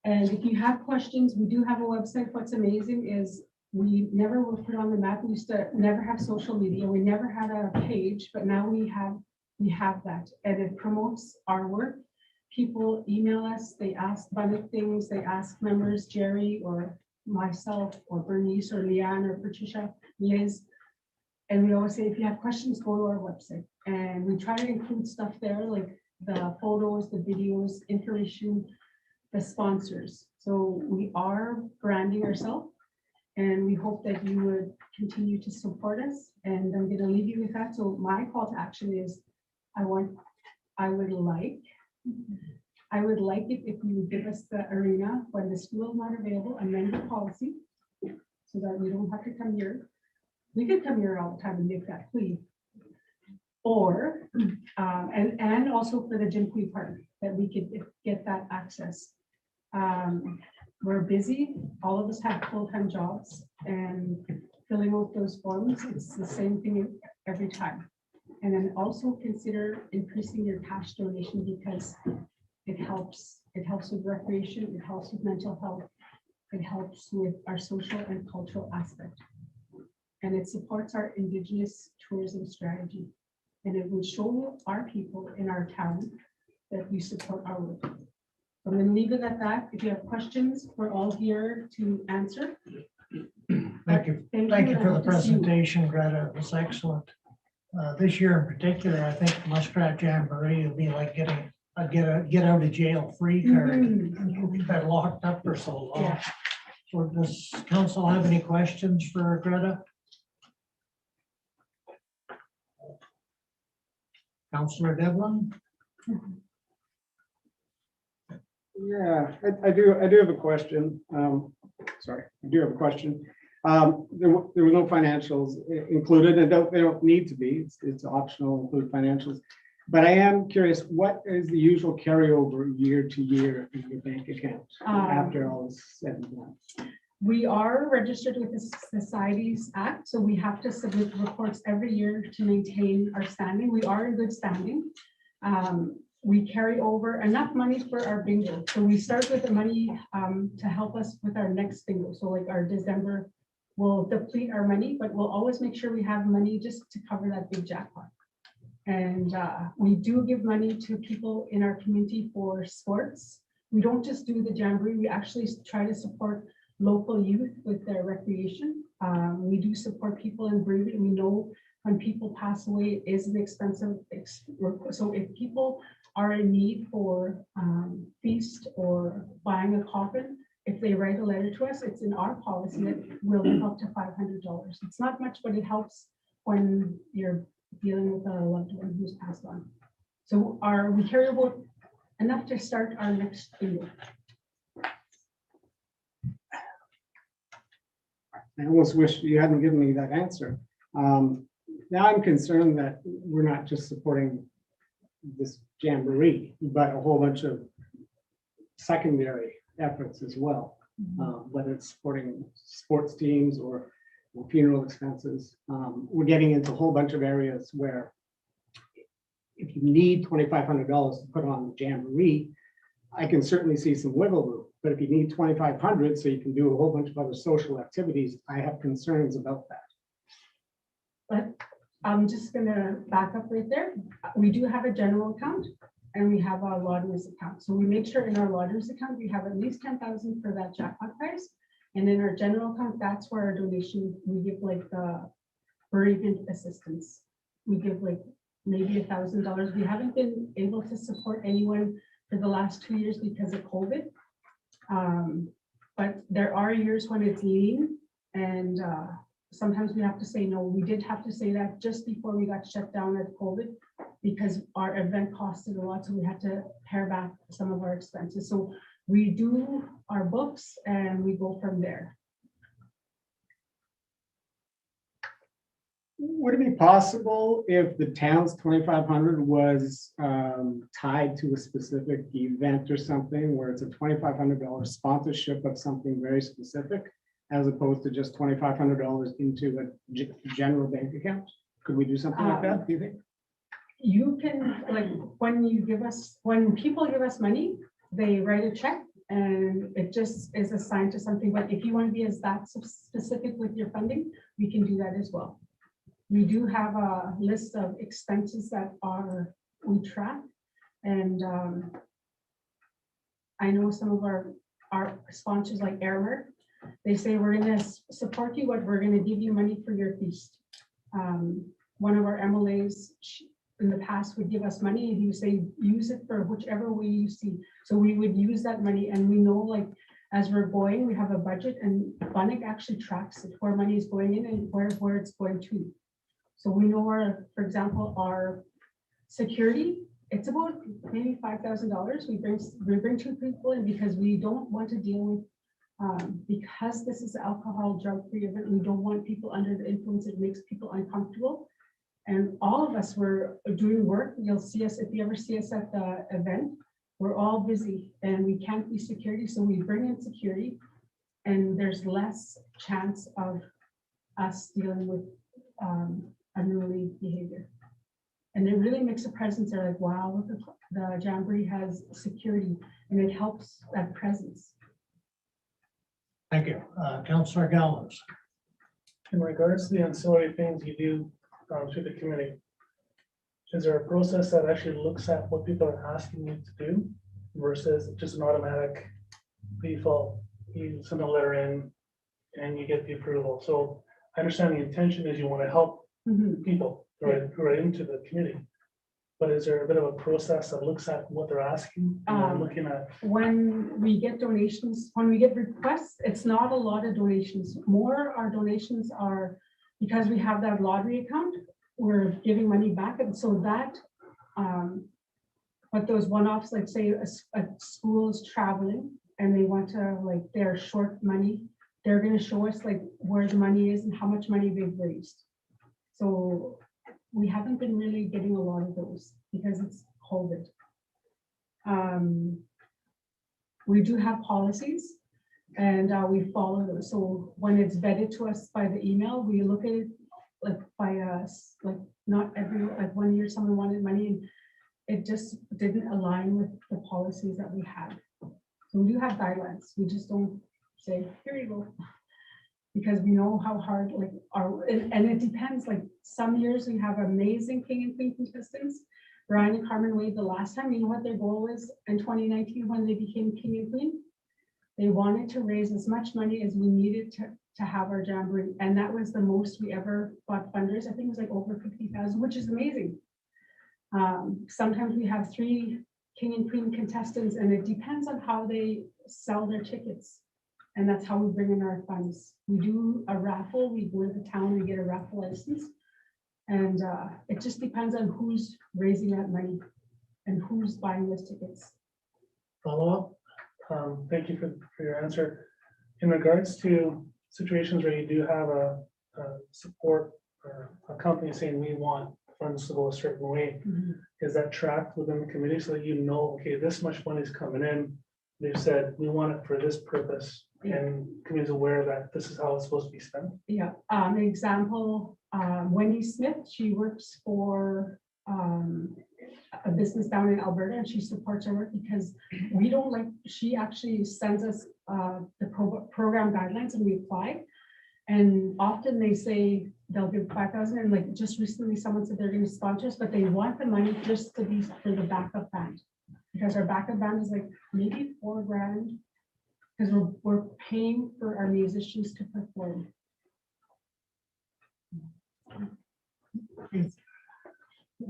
Speaker 10: And if you have questions, we do have a website. What's amazing is we never were put on the map. We used to never have social media. We never had a page, but now we have that, and it promotes our work. People email us, they ask Bunnick things, they ask members, Jerry or myself or Bernice or Leanne or Patricia, Liz. And we always say, if you have questions, go to our website. And we try to include stuff there, like the photos, the videos, information, the sponsors. So we are branding ourselves, and we hope that you would continue to support us. And I'm going to leave you with that. So my call to action is, I would like I would like it if you would give us the arena when the school is not available, amend the policy so that we don't have to come here. We could come here all the time and make that plea. Or, and also for the Jim Quee part, that we could get that access. We're busy, all of us have full-time jobs, and filling out those forms, it's the same thing every time. And then also consider increasing your cash donation because it helps with recreation, it helps with mental health, it helps with our social and cultural aspect. And it supports our Indigenous tourism strategy. And it would show our people in our town that we support our work. I'm going to leave it at that. If you have questions, we're all here to answer.
Speaker 5: Thank you. Thank you for the presentation, Greta. It was excellent. This year in particular, I think Muskrat Jamboree will be like getting a get out of jail free card. We've been locked up for so long.
Speaker 10: Yeah.
Speaker 5: So does council have any questions for Greta? Councillor Devlin?
Speaker 1: Yeah, I do have a question. Sorry, I do have a question. There were no financials included, and they don't need to be. It's optional, include financials. But I am curious, what is the usual carryover year to year in your bank account after all is said and done?
Speaker 10: We are registered with the Societies Act, so we have to submit reports every year to maintain our standing. We are in good standing. We carry over enough money for our bingo. So we start with the money to help us with our next bingo. So like our December, we'll deplete our money, but we'll always make sure we have money just to cover that big jackpot. And we do give money to people in our community for sports. We don't just do the jamboree, we actually try to support local youth with their recreation. We do support people in bereavement. We know when people pass away, it is an expensive, so if people are in need for feast or buying a coffin, if they write a letter to us, it's in our policy that we'll give up to $500. It's not much, but it helps when you're dealing with a loved one who's passed on. So we carry about enough to start our next year.
Speaker 1: I almost wish you hadn't given me that answer. Now I'm concerned that we're not just supporting this jamboree, but a whole bunch of secondary efforts as well, whether it's supporting sports teams or funeral expenses. We're getting into a whole bunch of areas where if you need $2,500 to put on the jamboree, I can certainly see some wiggle room. But if you need $2,500 so you can do a whole bunch of other social activities, I have concerns about that.
Speaker 10: But I'm just gonna back up right there. We do have a general account and we have a lotteries account. So we make sure in our lotteries account, we have at least 10,000 for that jackpot prize. And in our general account, that's where our donation, we give like the bereavement assistance. We give like maybe $1,000. We haven't been able to support anyone for the last 2 years because of COVID. But there are years when it's lean and sometimes we have to say no. We did have to say that just before we got shut down at COVID because our event costed a lot. So we had to pare back some of our expenses. So we do our books and we go from there.
Speaker 1: Would it be possible if the town's 2,500 was tied to a specific event or something where it's a $2,500 sponsorship of something very specific, as opposed to just $2,500 into a general bank account? Could we do something like that, do you think?
Speaker 10: You can, like, when people give us money, they write a check and it just is assigned to something. But if you want to be as that specific with your funding, we can do that as well. We do have a list of expenses that we track. And I know some of our sponsors like Airmark, they say we're going to support you, but we're going to give you money for your feast. One of our MLAs in the past would give us money and he would say, use it for whichever way you see. So we would use that money and we know, like, as we're going, we have a budget and Bunnick actually tracks it, where money is going in and where it's going to. So we know for example, our security, it's about maybe $5,000. We bring two people in because we don't want to deal with, because this is alcohol drug-free event, we don't want people under the influence. It makes people uncomfortable. And all of us were doing work. You'll see us, if you ever see us at the event, we're all busy and we can't be security. So we bring in security and there's less chance of us dealing with unruly behavior. And it really makes a presence. They're like, wow, look, the Jamboree has security, and it helps that presence.
Speaker 5: Thank you. Councillor Gallons.
Speaker 9: In regards to the ancillary things you do through the committee, is there a process that actually looks at what people are asking you to do versus just an automatic default? You send a letter in and you get the approval. So I understand the intention is you want to help people who are into the committee. But is there a bit of a process that looks at what they're asking? Looking at
Speaker 10: When we get donations, when we get requests, it's not a lot of donations. More our donations are because we have that lottery account, we're giving money back. And so that, but those one-offs, like say a school is traveling and they want to, like, they're short money, they're going to show us like where the money is and how much money they've raised. So we haven't been really getting a lot of those because it's COVID. We do have policies and we follow those. So when it's vetted to us by the email, we look at it like by us, like not every, like 1 year someone wanted money and it just didn't align with the policies that we had. So we do have guidelines. We just don't say, here you go. Because we know how hard, like, and it depends, like some years we have amazing king and queen contestants. Brian and Carmen Wade, the last time, you know what their goal was in 2019 when they became king and queen? They wanted to raise as much money as we needed to have our jamboree. And that was the most we ever got funders. I think it was like over 50,000, which is amazing. Sometimes we have 3 king and queen contestants and it depends on how they sell their tickets. And that's how we bring in our funds. We do a raffle, we go to the town and get a raffle license. And it just depends on who's raising that money and who's buying those tickets.
Speaker 5: Follow up?
Speaker 9: Thank you for your answer. In regards to situations where you do have a support or a company saying we want funds to go a certain way, is that tracked within the committee so that you know, okay, this much money is coming in, they've said we want it for this purpose, and committee's aware that this is how it's supposed to be spent?
Speaker 10: Yeah, an example, Wendy Smith, she works for a business down in Alberta and she supports our work because we don't like, she actually sends us the program guidelines and we apply. And often they say they'll give 5,000 and like just recently someone said they're going to sponsor us, but they want the money just to be for the backup band. Because our backup band is like maybe $4,000 because we're paying for our musicians to perform.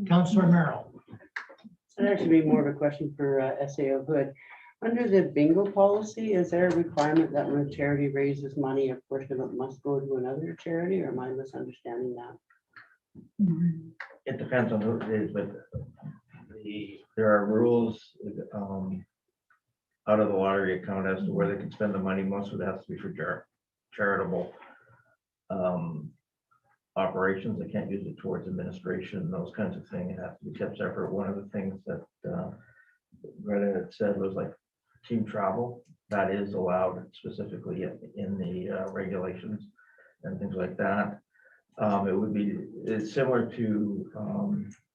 Speaker 5: Councillor Merrill.
Speaker 7: It'd actually be more of a question for SAO Hood. Under the bingo policy, is there a requirement that when a charity raises money, a portion of it must go to another charity, or am I misunderstanding that?
Speaker 2: It depends on who it is, but there are rules out of the lottery account as to where they can spend the money. Most of it has to be for charitable operations. They can't use it towards administration, those kinds of things. It has to be kept separate. One of the things that Greta had said was like team travel, that is allowed specifically in the regulations and things like that. It's similar to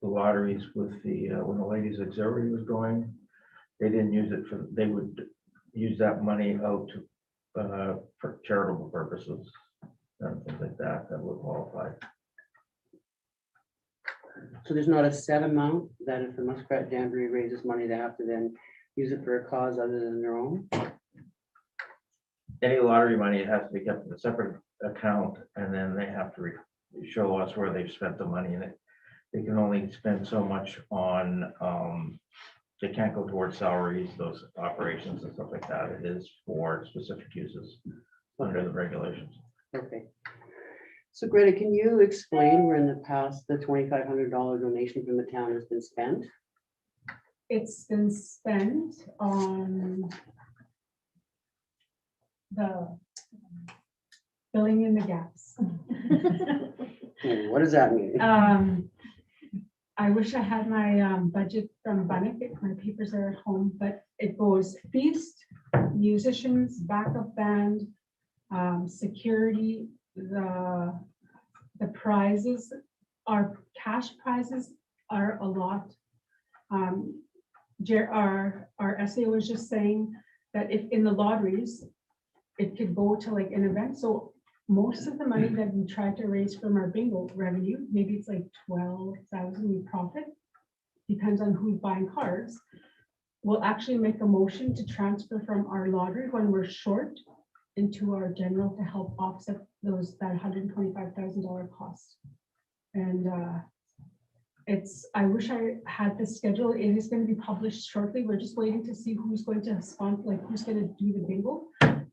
Speaker 2: the lotteries with the when the ladies auxiliary was going, they didn't use it for, they would use that money out to for charitable purposes and things like that would qualify.
Speaker 7: So there's not a set amount that if the Muskrat Jamboree raises money, they have to then use it for a cause other than their own?
Speaker 2: Any lottery money has to be kept in a separate account, and then they have to show us where they've spent the money in it. They can only spend so much on, they can't go towards salaries, those operations and stuff like that. It is for specific uses under the regulations.
Speaker 7: Okay. So Greta, can you explain where in the past the $2,500 donation from the town has been spent?
Speaker 10: it's been spent on the filling in the gaps.
Speaker 7: What does that mean?
Speaker 10: I wish I had my budget from Benefit. My papers are at home, but it goes feast, musicians, backup band, security, the prizes, our cash prizes are a lot. Our SA was just saying that if in the lotteries, it could go to like an event. So most of the money that we try to raise from our bingo revenue, maybe it's like 12,000 we profit, depends on who's buying cards. We'll actually make a motion to transfer from our lottery when we're short into our general to help offset that $125,000 cost. And I wish I had the schedule. It is going to be published shortly. We're just waiting to see who's going to sponsor, like who's going to do the bingo.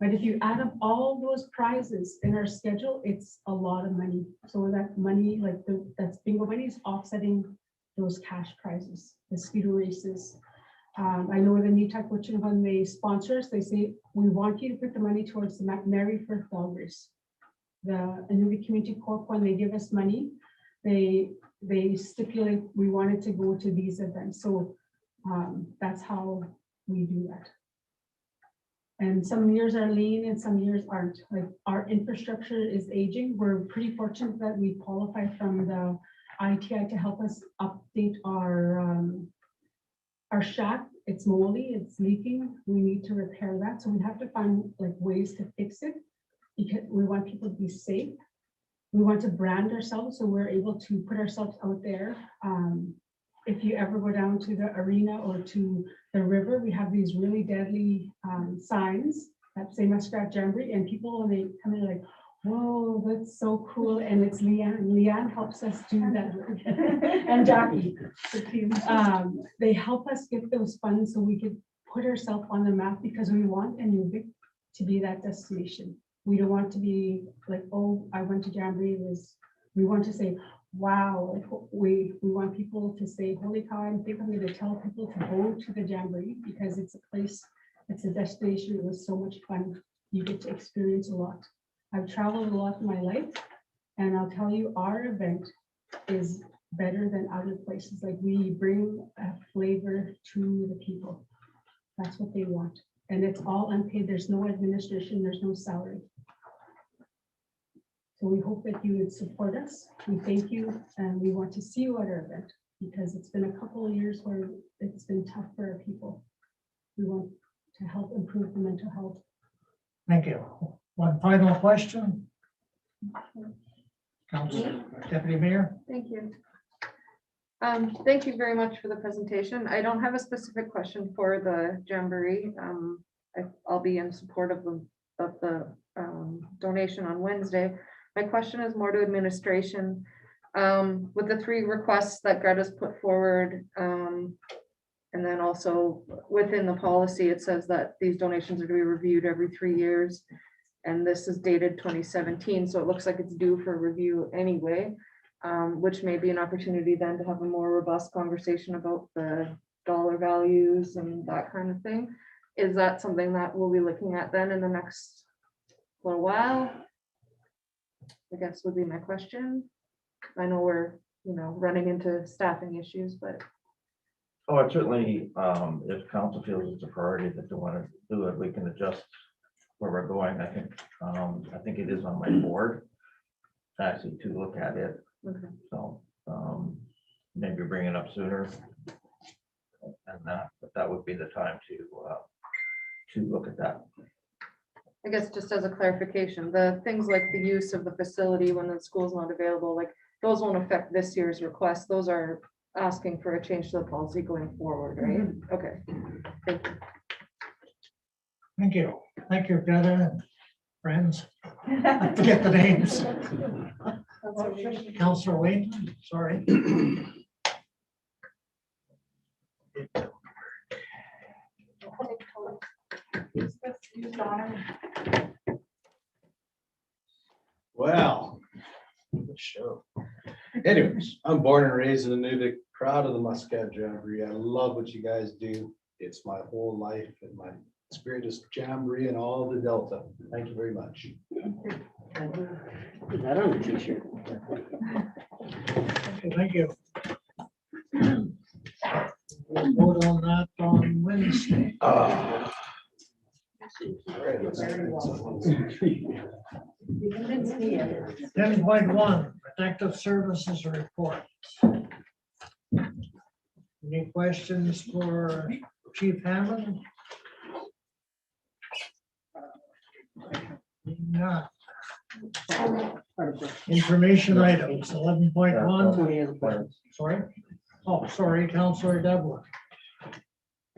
Speaker 10: But if you add up all those prizes in our schedule, it's a lot of money. So that money, like that's bingo money, is offsetting those cash prizes, the speedo races. I know the New Tech, which when they sponsor us, they say, we want you to put the money towards the Mary Firth Dog Race. The Inuvik Community Corp, when they give us money, they stipulate we wanted to go to these events. So that's how we do that. And some years are lean and some years aren't. Like our infrastructure is aging. We're pretty fortunate that we qualify from the ITI to help us update our shack. It's moldy, it's leaking. We need to repair that. So we have to find like ways to fix it because we want people to be safe. We want to brand ourselves so we're able to put ourselves out there. If you ever go down to the arena or to the river, we have these really deadly signs that say Muskrat Jamboree, and people when they come in like, whoa, that's so cool. And it's Leanne. Leanne helps us do that. And Jackie. They help us get those funds so we could put ourselves on the map because we want Inuvik to be that destination. We don't want to be like, oh, I went to Jamboree. We want to say, wow, like we want people to say, holy cow, I think I'm going to tell people to go to the Jamboree because it's a place, it's a destination. It was so much fun. You get to experience a lot. I've traveled a lot in my life, and I'll tell you, our event is better than other places. Like we bring a flavor to the people. That's what they want. And it's all unpaid. There's no administration, there's no salary. So we hope that you would support us. We thank you, and we want to see you at our event because it's been a couple of years where it's been tough for our people. We want to help improve the mental health.
Speaker 5: Thank you. One final question. Council Deputy Mayor.
Speaker 6: Thank you. Thank you very much for the presentation. I don't have a specific question for the Jamboree. I'll be in support of the donation on Wednesday. My question is more to administration. With the 3 requests that Greta's put forward, and then also within the policy, it says that these donations are to be reviewed every 3 years. And this is dated 2017, so it looks like it's due for review anyway, which may be an opportunity then to have a more robust conversation about the dollar values and that kind of thing. Is that something that we'll be looking at then in the next little while? I guess would be my question. I know we're, running into staffing issues, but.
Speaker 2: Oh, it certainly, if council feels it's a priority that they want to do it, we can adjust where we're going. I think it is on my board actually to look at it.
Speaker 6: Okay.
Speaker 2: So maybe bring it up sooner and but that would be the time to look at that.
Speaker 6: I guess just as a clarification, the things like the use of the facility when the school's not available, like those won't affect this year's request. Those are asking for a change to the policy going forward, right? Okay. Thank you.
Speaker 5: Thank you. Thank you, Greta and friends. I forget the names. Councilor Wayne, sorry.
Speaker 4: Well, good show. Anyways, I'm born and raised in Inuvik, proud of the Muscat Jamboree. I love what you guys do. It's my whole life and my greatest jamboree in all the Delta. Thank you very much.
Speaker 7: Put that on the t-shirt.
Speaker 5: Okay, thank you. We'll vote on that on Wednesday.
Speaker 4: Ah.
Speaker 5: 10.1, Protective Services Report. Any questions for Chief Hammond? Not. Information items, 11.1, sorry. Oh, sorry, Counselor Dublin.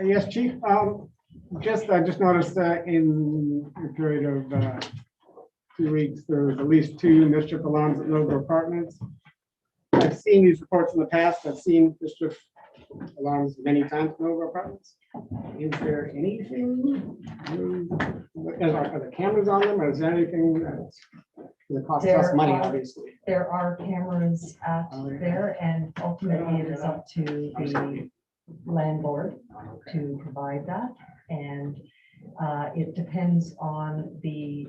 Speaker 1: Yes, Chief, I just noticed that in a period of 2 weeks, there was at least 2 mischief alarms at Nova Apartments. I've seen these reports in the past. I've seen mischief alarms many times at Nova Apartments. Is there anything? Are the cameras on them, or is there anything? It costs us money, obviously.
Speaker 11: There are cameras at there, and ultimately it is up to the landlord to provide that. And it depends on the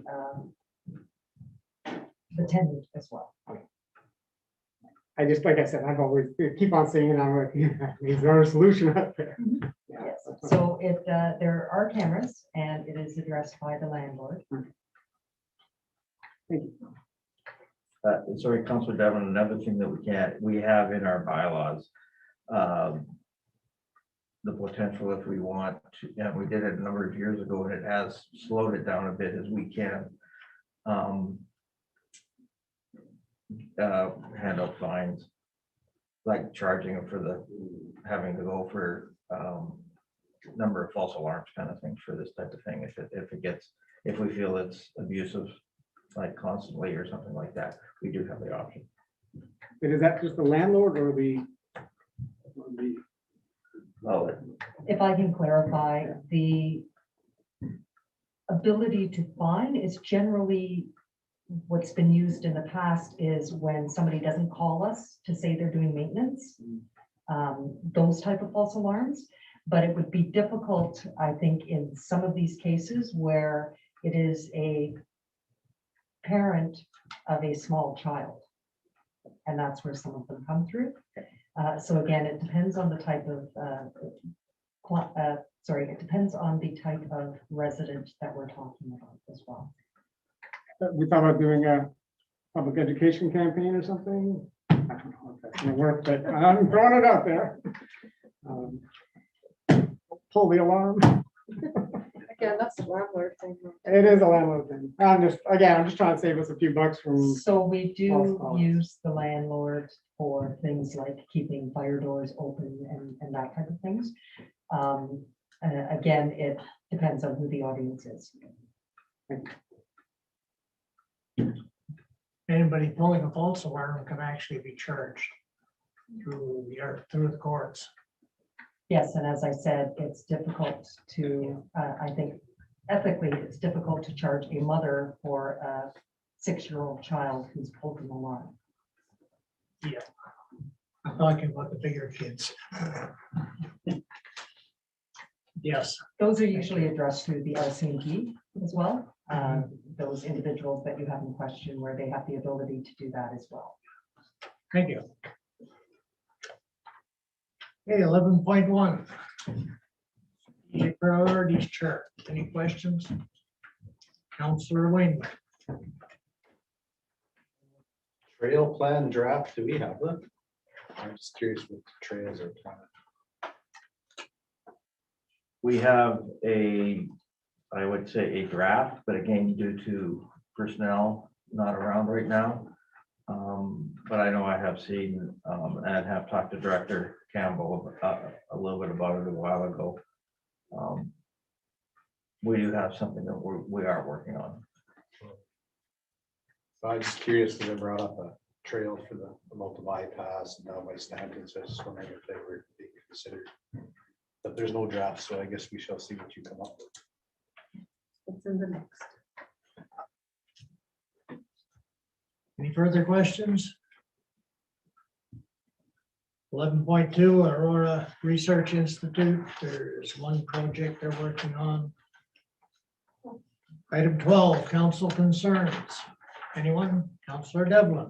Speaker 11: tenant as well.
Speaker 1: I just, like I said, I've always keep on saying, I'm like, is there a solution out there?
Speaker 11: Yes, so there are cameras and it is addressed by the landlord.
Speaker 2: Sorry, Councilor Devon, another thing that we have in our bylaws, the potential if we want to, and we did it a number of years ago, and it has slowed it down a bit as we can. Hand out fines, like charging them for having to go for number of false alarms kind of things for this type of thing. If we feel it's abusive, like constantly or something like that, we do have the option.
Speaker 1: But is that just the landlord or the
Speaker 11: If I can clarify, the ability to fine is generally what's been used in the past is when somebody doesn't call us to say they're doing maintenance, those type of false alarms. But it would be difficult, I think, in some of these cases where it is a parent of a small child. And that's where some of them come through. So again, it depends on the type of, it depends on the type of resident that we're talking about as well.
Speaker 1: We thought about doing a public education campaign or something. I don't know if that's gonna work, but I'm throwing it out there. Pull the alarm.
Speaker 6: Again, that's the landlord thing.
Speaker 1: It is a landlord thing. I'm just trying to save us a few bucks from.
Speaker 11: So we do use the landlord for things like keeping fire doors open and that type of things. Again, it depends on who the audience is.
Speaker 5: Anybody pulling a false alarm can actually be charged through the courts.
Speaker 11: Yes, and as I said, it's difficult to, I think ethically, it's difficult to charge a mother for a 6-year-old child who's pulled an alarm.
Speaker 5: Yeah, I'm talking about the bigger kids. Yes.
Speaker 11: Those are usually addressed through the RCMP as well. Those individuals that you have in question where they have the ability to do that as well.
Speaker 5: Thank you. Okay, 11.1. Priorities chart. Any questions? Councillor Wayne.
Speaker 4: Trail plan draft, do we have that? I'm just curious what the trails are planning.
Speaker 2: We have I would say a draft, but again, due to personnel not around right now. But I know I have seen and have talked to Director Campbell a little bit about it a while ago. We do have something that we are working on.
Speaker 4: So I'm just curious because I brought up a trail for the local bypass and down by Stanton, so I was just wondering if they were being considered. But there's no draft, so I guess we shall see what you come up with.
Speaker 6: It's in the next.
Speaker 5: Any further questions? 11.2 Aurora Research Institute, there's one project they're working on. Item 12, council concerns. Anyone? Councillor Devlin.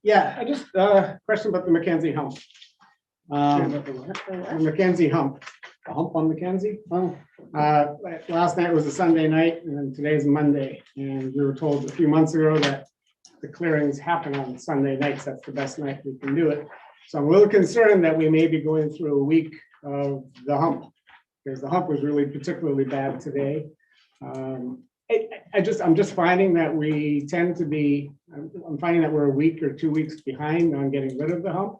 Speaker 1: Yeah, I just, question about the Mackenzie hump. The Mackenzie hump, the hump on Mackenzie. Last night was a Sunday night and today's Monday. And we were told a few months ago that the clearings happen on Sunday nights. That's the best night we can do it. So I'm a little concerned that we may be going through a week of the hump, because the hump was really particularly bad today. I'm just finding that we tend to be, I'm finding that we're a week or 2 weeks behind on getting rid of the hump.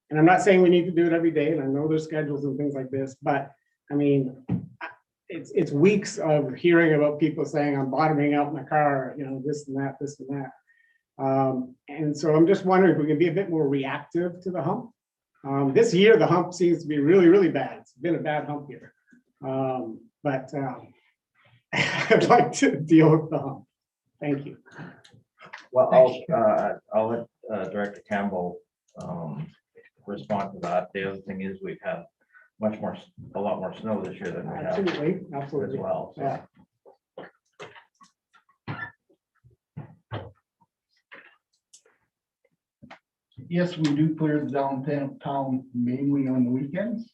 Speaker 1: And I'm not saying we need to do it every day, and I know there's schedules and things like this, but I mean, it's weeks of hearing about people saying, I'm bottoming out my car, you know, this and that, this and that. And so I'm just wondering if we can be a bit more reactive to the hump. This year, the hump seems to be really, really bad. It's been a bad hump year. But I'd like to deal with the hump. Thank you.
Speaker 2: Well, I'll let Director Campbell respond to that. The other thing is we've had a lot more snow this year than we have
Speaker 1: Absolutely,
Speaker 2: as
Speaker 1: absolutely.
Speaker 2: well. So.
Speaker 1: Yeah.
Speaker 12: Yes, we do clear the downtown mainly on the weekends,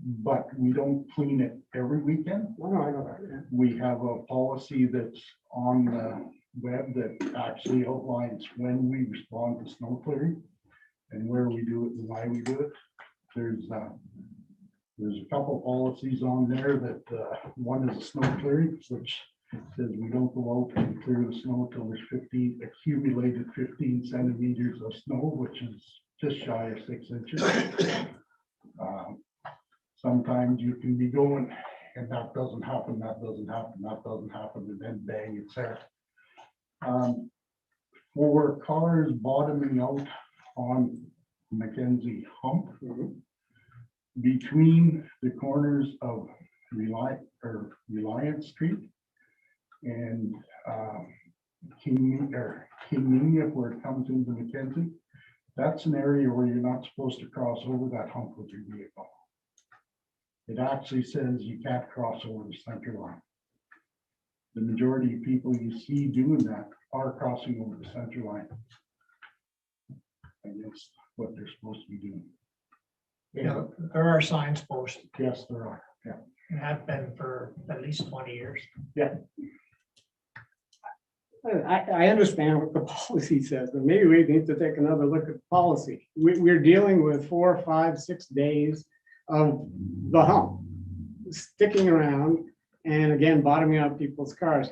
Speaker 12: but we don't clean it every weekend.
Speaker 1: No, I know that. Yeah.
Speaker 12: We have a policy that's on the web that actually outlines when we respond to snow clearing and where we do it and why we do it. There's a couple policies on there that one is a snow clearing, which says we don't go out and clear the snow till there's accumulated 15 centimeters of snow, which is just shy of 6 inches. Sometimes you can be going and that doesn't happen, that doesn't happen, that doesn't happen, and then bang, it's there. For cars bottoming out on Mackenzie hump, between the corners of Reliance Street and King Nina, where it comes into Mackenzie, that's an area where you're not supposed to cross over that hump with your vehicle. It actually says you can't cross over the center line. The majority of people you see doing that are crossing over the center line against what they're supposed to be doing.
Speaker 5: Yeah, there are signs posted.
Speaker 12: Yes, there are. Yeah.
Speaker 5: And have been for at least 20 years.
Speaker 1: Yeah. I understand what the policy says, but maybe we need to take another look at the policy. We're dealing with 4, 5, 6 days of the hump sticking around and again, bottoming out people's cars.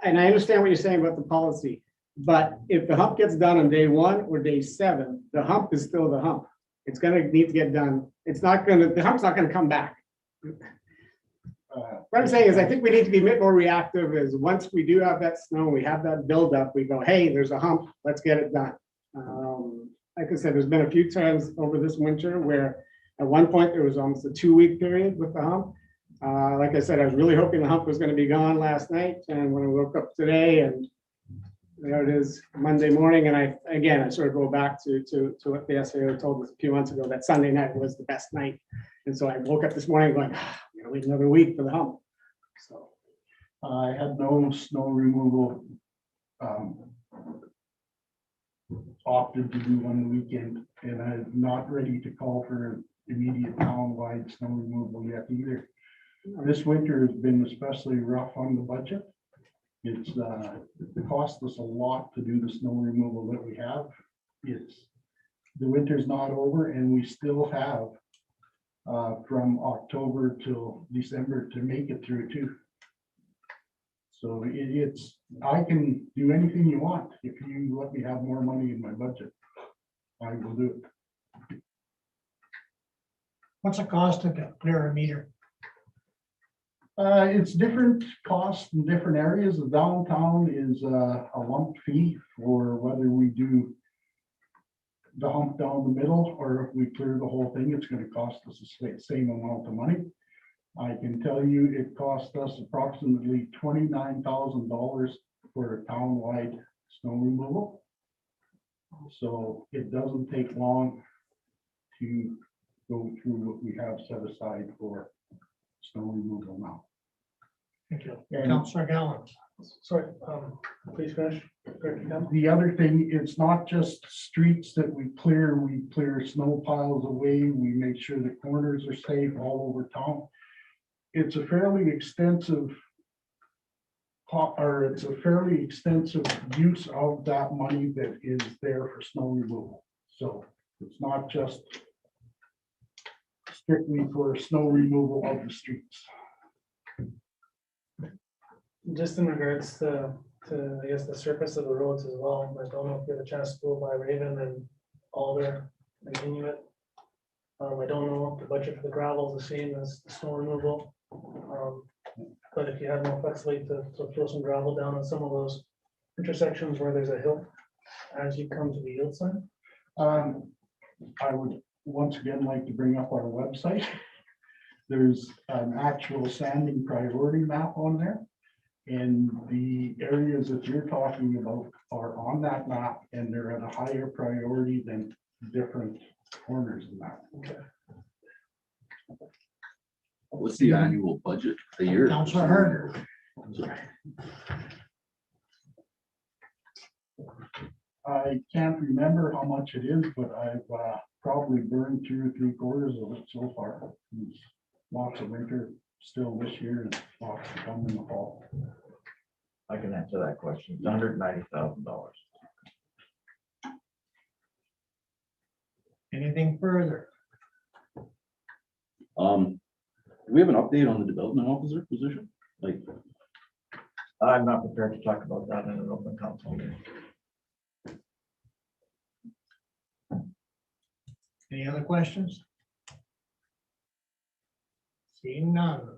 Speaker 1: And I understand what you're saying about the policy, but if the hump gets done on day 1 or day 7, the hump is still the hump. It's going to need to get done. The hump's not going to come back. What I'm saying is I think we need to be a bit more reactive as once we do have that snow, we have that buildup, we go, hey, there's a hump, let's get it done. Like I said, there's been a few times over this winter where at one point there was almost a 2-week period with the hump. Like I said, I was really hoping the hump was going to be gone last night. And when I woke up today and there it is Monday morning, and I sort of go back to what the SAO told us a few months ago, that Sunday night was the best night. And so I woke up this morning going, wait another week for the hump. So
Speaker 12: I had no snow removal opted to do on the weekend, and I'm not ready to call for immediate town-wide snow removal yet either. This winter has been especially rough on the budget. It cost us a lot to do the snow removal that we have. The winter's not over, and we still have from October till December to make it through too. So I can do anything you want. If you let me have more money in my budget, I will do it.
Speaker 5: What's the cost to clear a meter?
Speaker 12: It's different costs in different areas. The downtown is a lump fee for whether we do the hump down the middle or if we clear the whole thing. It's going to cost us the same amount of money. I can tell you it cost us approximately $29,000 for a town-wide snow removal. So it doesn't take long to go through what we have set aside for snow removal now.
Speaker 5: Thank you.
Speaker 12: And-
Speaker 5: Councillor Gallen.
Speaker 9: Sorry, please finish.
Speaker 12: The other thing, it's not just streets that we clear snow piles away, we make sure the corners are safe all over town. It's a fairly extensive it's a fairly extensive use of that money that is there for snow removal. So it's not just strictly for snow removal of the streets.
Speaker 9: Just in regards to, I guess, the surface of the roads as well, I don't know if you had a chance to go by Raven and Alder and Inuvik. I don't know if the budget for the gravel is the same as the snow removal. But if you have more flexibility to throw some gravel down on some of those intersections where there's a hill as you come to the yield sign.
Speaker 12: I would once again like to bring up our website. There's an actual sanding priority map on there. And the areas that you're talking about are on that map, and they're at a higher priority than different corners in that.
Speaker 9: Okay.
Speaker 13: What's the annual budget a year?
Speaker 5: Councillor Harder.
Speaker 12: I can't remember how much it is, but I've probably burned 2 or 3/4 of it so far. There's lots of winter still this year and lots to come in the fall.
Speaker 2: I can answer that question. It's $190,000.
Speaker 5: Anything further?
Speaker 13: Do we have an update on the development officer position? Like,
Speaker 2: I'm not prepared to talk about that in an open council meeting.
Speaker 5: Any other questions? Seeing none.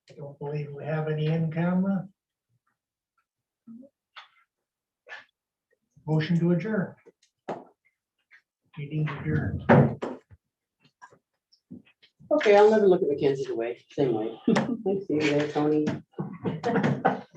Speaker 5: I don't believe we have any in camera. Motion to adjourn. Meeting adjourned.
Speaker 7: Okay, I'll never look at Mackenzie's away, same way. I see you there, Tony.